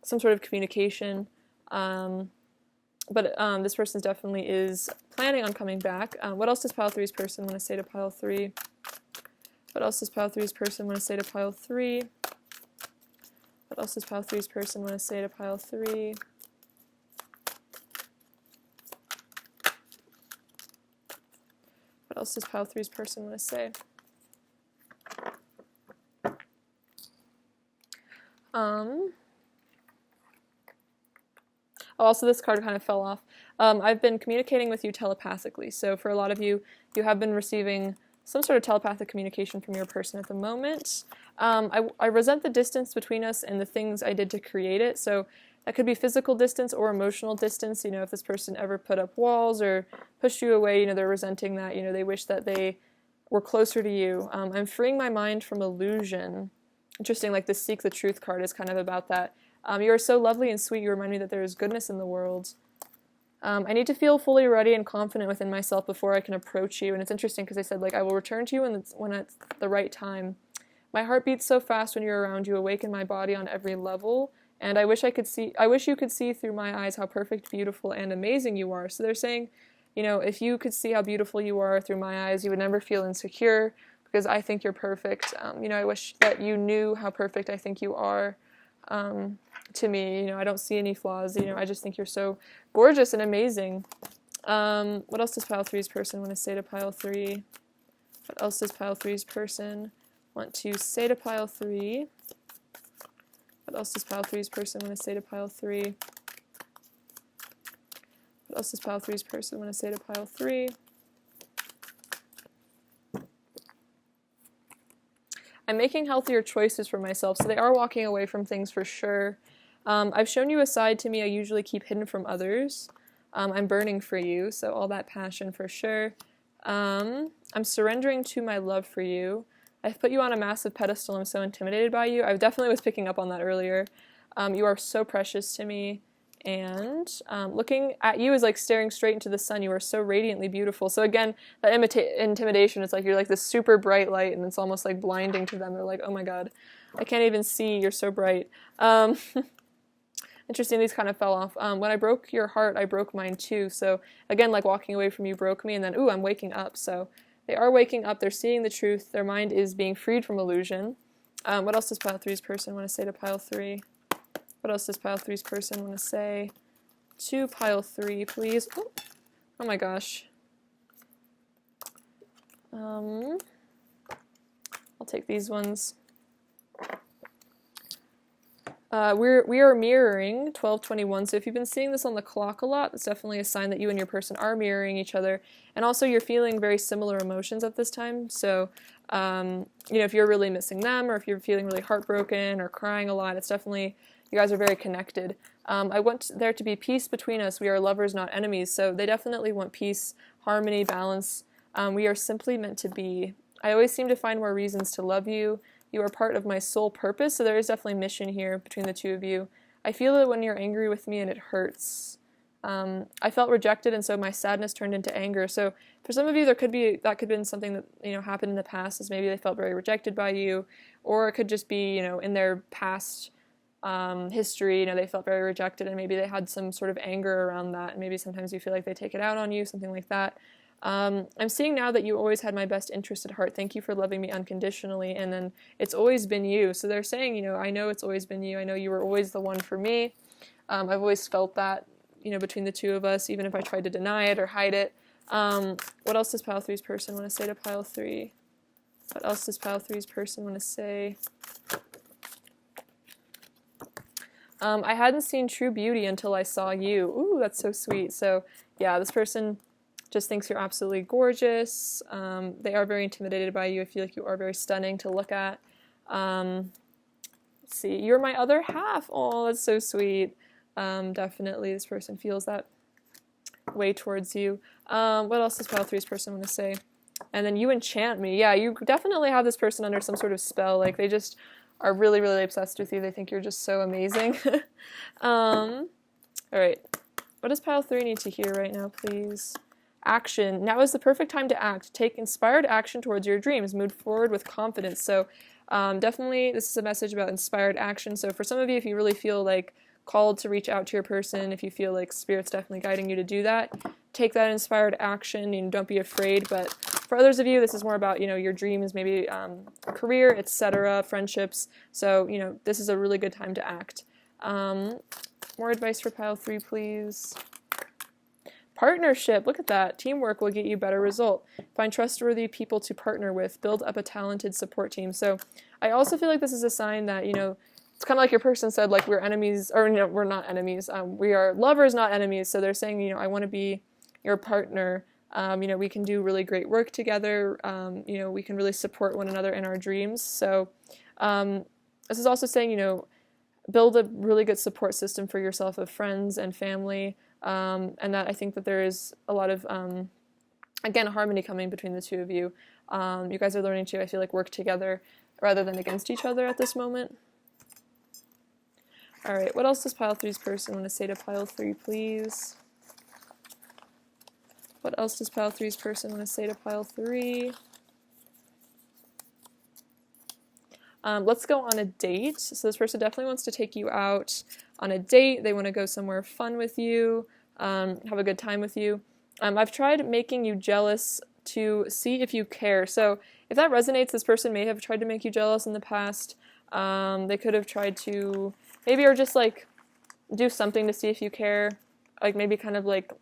Speaker 1: some sort of communication. But this person definitely is planning on coming back. What else does pile 3's person want to say to pile 3? What else does pile 3's person want to say to pile 3? What else does pile 3's person want to say to pile 3? What else does pile 3's person want to say? Also, this card kind of fell off. I've been communicating with you telepathically. So for a lot of you, you have been receiving some sort of telepathic communication from your person at the moment. I resent the distance between us and the things I did to create it. So that could be physical distance or emotional distance. If this person ever put up walls or pushed you away, they're resenting that. They wish that they were closer to you. I'm freeing my mind from illusion. Interesting, like the Seek the Truth card is kind of about that. You are so lovely and sweet. You remind me that there is goodness in the world. I need to feel fully ready and confident within myself before I can approach you. And it's interesting because I said, I will return to you when it's the right time. My heart beats so fast when you're around. You awaken my body on every level. And I wish you could see through my eyes how perfect, beautiful, and amazing you are. So they're saying, if you could see how beautiful you are through my eyes, you would never feel insecure because I think you're perfect. I wish that you knew how perfect I think you are. To me, I don't see any flaws, I just think you're so gorgeous and amazing. What else does pile 3's person want to say to pile 3? What else does pile 3's person want to say to pile 3? What else does pile 3's person want to say to pile 3? What else does pile 3's person want to say to pile 3? I'm making healthier choices for myself, so they are walking away from things for sure. I've shown you a side to me I usually keep hidden from others. I'm burning for you, so all that passion for sure. I'm surrendering to my love for you. I've put you on a massive pedestal. I'm so intimidated by you. I definitely was picking up on that earlier. You are so precious to me. And looking at you is like staring straight into the sun. You are so radiantly beautiful. So again, that intimidation, it's like you're like this super bright light, and it's almost like blinding to them. They're like, oh my god, I can't even see. You're so bright. Interesting, these kind of fell off. When I broke your heart, I broke mine too. So again, like walking away from you broke me, and then, ooh, I'm waking up. So they are waking up. They're seeing the truth. Their mind is being freed from illusion. What else does pile 3's person want to say to pile 3? What else does pile 3's person want to say to pile 3, please? Oh my gosh. I'll take these ones. We are mirroring 1221, so if you've been seeing this on the clock a lot, it's definitely a sign that you and your person are mirroring each other, and also you're feeling very similar emotions at this time. So if you're really missing them, or if you're feeling really heartbroken or crying a lot, it's definitely, you guys are very connected. I want there to be peace between us. We are lovers, not enemies, so they definitely want peace, harmony, balance. We are simply meant to be. I always seem to find more reasons to love you. You are part of my soul purpose, so there is definitely mission here between the two of you. I feel it when you're angry with me, and it hurts. I felt rejected, and so my sadness turned into anger. So for some of you, that could have been something that happened in the past, is maybe they felt very rejected by you, or it could just be in their past history, they felt very rejected, and maybe they had some sort of anger around that, and maybe sometimes you feel like they take it out on you, something like that. I'm seeing now that you always had my best interest at heart. Thank you for loving me unconditionally. And then it's always been you. So they're saying, I know it's always been you. I know you were always the one for me. I've always felt that, between the two of us, even if I tried to deny it or hide it. What else does pile three's person want to say to pile three? What else does pile three's person want to say? I hadn't seen true beauty until I saw you. Ooh, that's so sweet. So yeah, this person just thinks you're absolutely gorgeous. They are very intimidated by you. I feel like you are very stunning to look at. Let's see, you're my other half. Oh, that's so sweet. Definitely this person feels that way towards you. What else does pile three's person want to say? And then you enchant me. Yeah, you definitely have this person under some sort of spell. Like, they just are really, really obsessed with you. They think you're just so amazing. All right. What does pile three need to hear right now, please? Action. Now is the perfect time to act. Take inspired action towards your dreams. Move forward with confidence. So definitely this is a message about inspired action. So for some of you, if you really feel like called to reach out to your person, if you feel like Spirit's definitely guiding you to do that, take that inspired action. Don't be afraid. But for others of you, this is more about, your dreams, maybe career, etc., friendships. So, this is a really good time to act. More advice for pile three, please. Partnership. Look at that. Teamwork will get you better result. Find trustworthy people to partner with. Build up a talented support team. So I also feel like this is a sign that, it's kind of like your person said, like, we're enemies, or we're not enemies. We are lovers, not enemies. So they're saying, I want to be your partner. We can do really great work together. We can really support one another in our dreams. So this is also saying, build a really good support system for yourself of friends and family. And that I think that there is a lot of, again, harmony coming between the two of you. You guys are learning to, I feel like, work together rather than against each other at this moment. All right, what else does pile three's person want to say to pile three, please? What else does pile three's person want to say to pile three? Let's go on a date. So this person definitely wants to take you out on a date. They want to go somewhere fun with you, have a good time with you. I've tried making you jealous to see if you care. So if that resonates, this person may have tried to make you jealous in the past. They could have tried to or just like do something to see if you care. Like maybe kind of like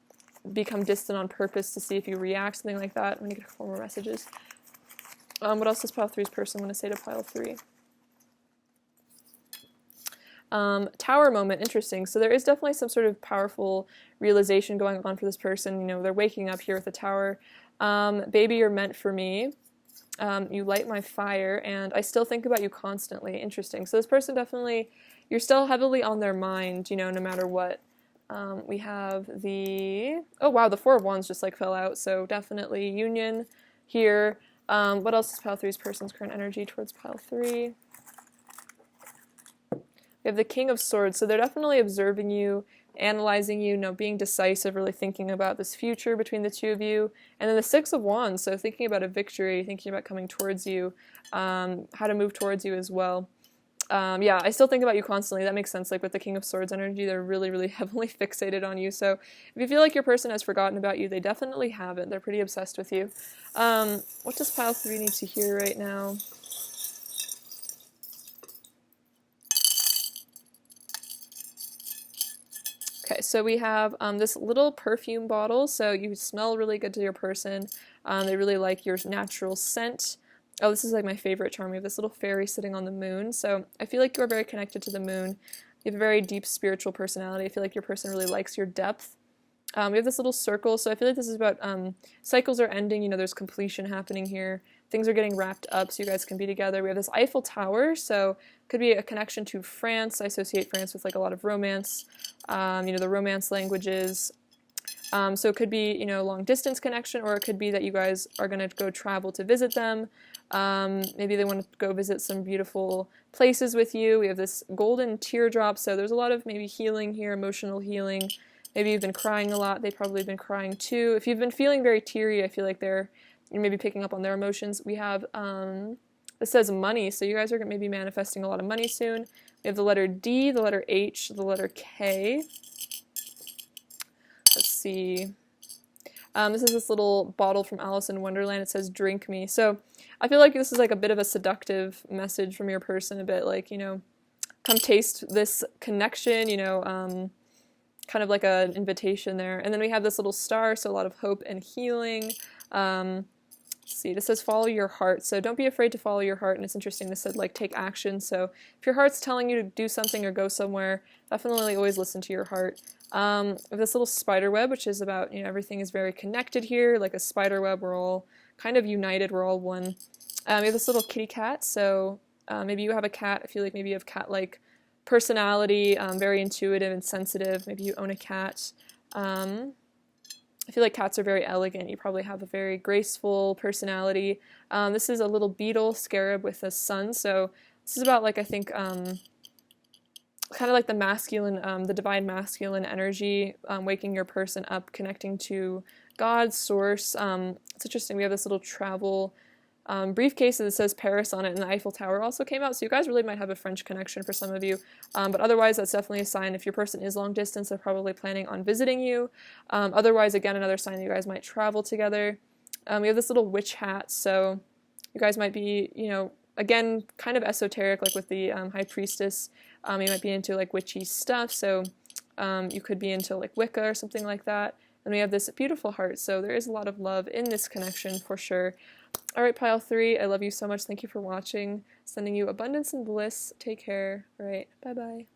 Speaker 1: become distant on purpose to see if you react, something like that. I'm going to get a couple more messages. What else does pile three's person want to say to pile three? Tower moment, interesting. So there is definitely some sort of powerful realization going on for this person. They're waking up here with a tower. Baby, you're meant for me. You light my fire, and I still think about you constantly. Interesting. So this person definitely, you're still heavily on their mind, no matter what. We have the, oh wow, the Four of Wands just like fell out, so definitely union here. What else is pile three's person's current energy towards pile three? We have the King of Swords, so they're definitely observing you, analyzing you, being decisive, really thinking about this future between the two of you. And then the Six of Wands, so thinking about a victory, thinking about coming towards you, how to move towards you as well. Yeah, I still think about you constantly. That makes sense. Like with the King of Swords energy, they're really, really heavily fixated on you. So if you feel like your person has forgotten about you, they definitely haven't. They're pretty obsessed with you. What does pile three need to hear right now? Okay, so we have this little perfume bottle, so you smell really good to your person. They really like your natural scent. Oh, this is like my favorite charm. We have this little fairy sitting on the moon, so I feel like you are very connected to the moon. You have a very deep spiritual personality. I feel like your person really likes your depth. We have this little circle, so I feel like this is about cycles are ending, there's completion happening here. Things are getting wrapped up so you guys can be together. We have this Eiffel Tower, so could be a connection to France. I associate France with like a lot of romance, the romance languages. So it could be, long distance connection, or it could be that you guys are going to go travel to visit them. Maybe they want to go visit some beautiful places with you. We have this golden teardrop, so there's a lot of maybe healing here, emotional healing. Maybe you've been crying a lot. They've probably been crying too. If you've been feeling very teary, I feel like you're maybe picking up on their emotions. We have, this says money, so you guys are maybe manifesting a lot of money soon. We have the letter D, the letter H, the letter K. Let's see. This is this little bottle from Alice in Wonderland. It says, drink me. So I feel like this is like a bit of a seductive message from your person, a bit like, come taste this connection, kind of like an invitation there. And then we have this little star, so a lot of hope and healing. Let's see, this says follow your heart, so don't be afraid to follow your heart, and it's interesting, this said like take action, so if your heart's telling you to do something or go somewhere, definitely always listen to your heart. We have this little spider web, which is about, you know, everything is very connected here, like a spider web, we're all kind of united, we're all one. We have this little kitty cat, so maybe you have a cat, I feel like maybe you have cat-like personality, very intuitive and sensitive, maybe you own a cat. I feel like cats are very elegant. You probably have a very graceful personality. This is a little beetle scarab with a sun. So this is about, like, I think, kind of like the masculine, the divine masculine energy, waking your person up, connecting to God's source. It's interesting. We have this little travel briefcase that says Paris on it, and the Eiffel Tower also came out, so you guys really might have a French connection for some of you, but otherwise that's definitely a sign. If your person is long distance, they're probably planning on visiting you. Otherwise, again, another sign that you guys might travel together. We have this little witch hat, so you guys might be, you know, again, kind of esoteric, like with the High Priestess. You might be into like witchy stuff, so you could be into like Wicca or something like that. And we have this beautiful heart, so there is a lot of love in this connection for sure. Alright, pile 3, I love you so much. Thank you for watching. Sending you abundance and bliss. Take care. Alright, bye-bye.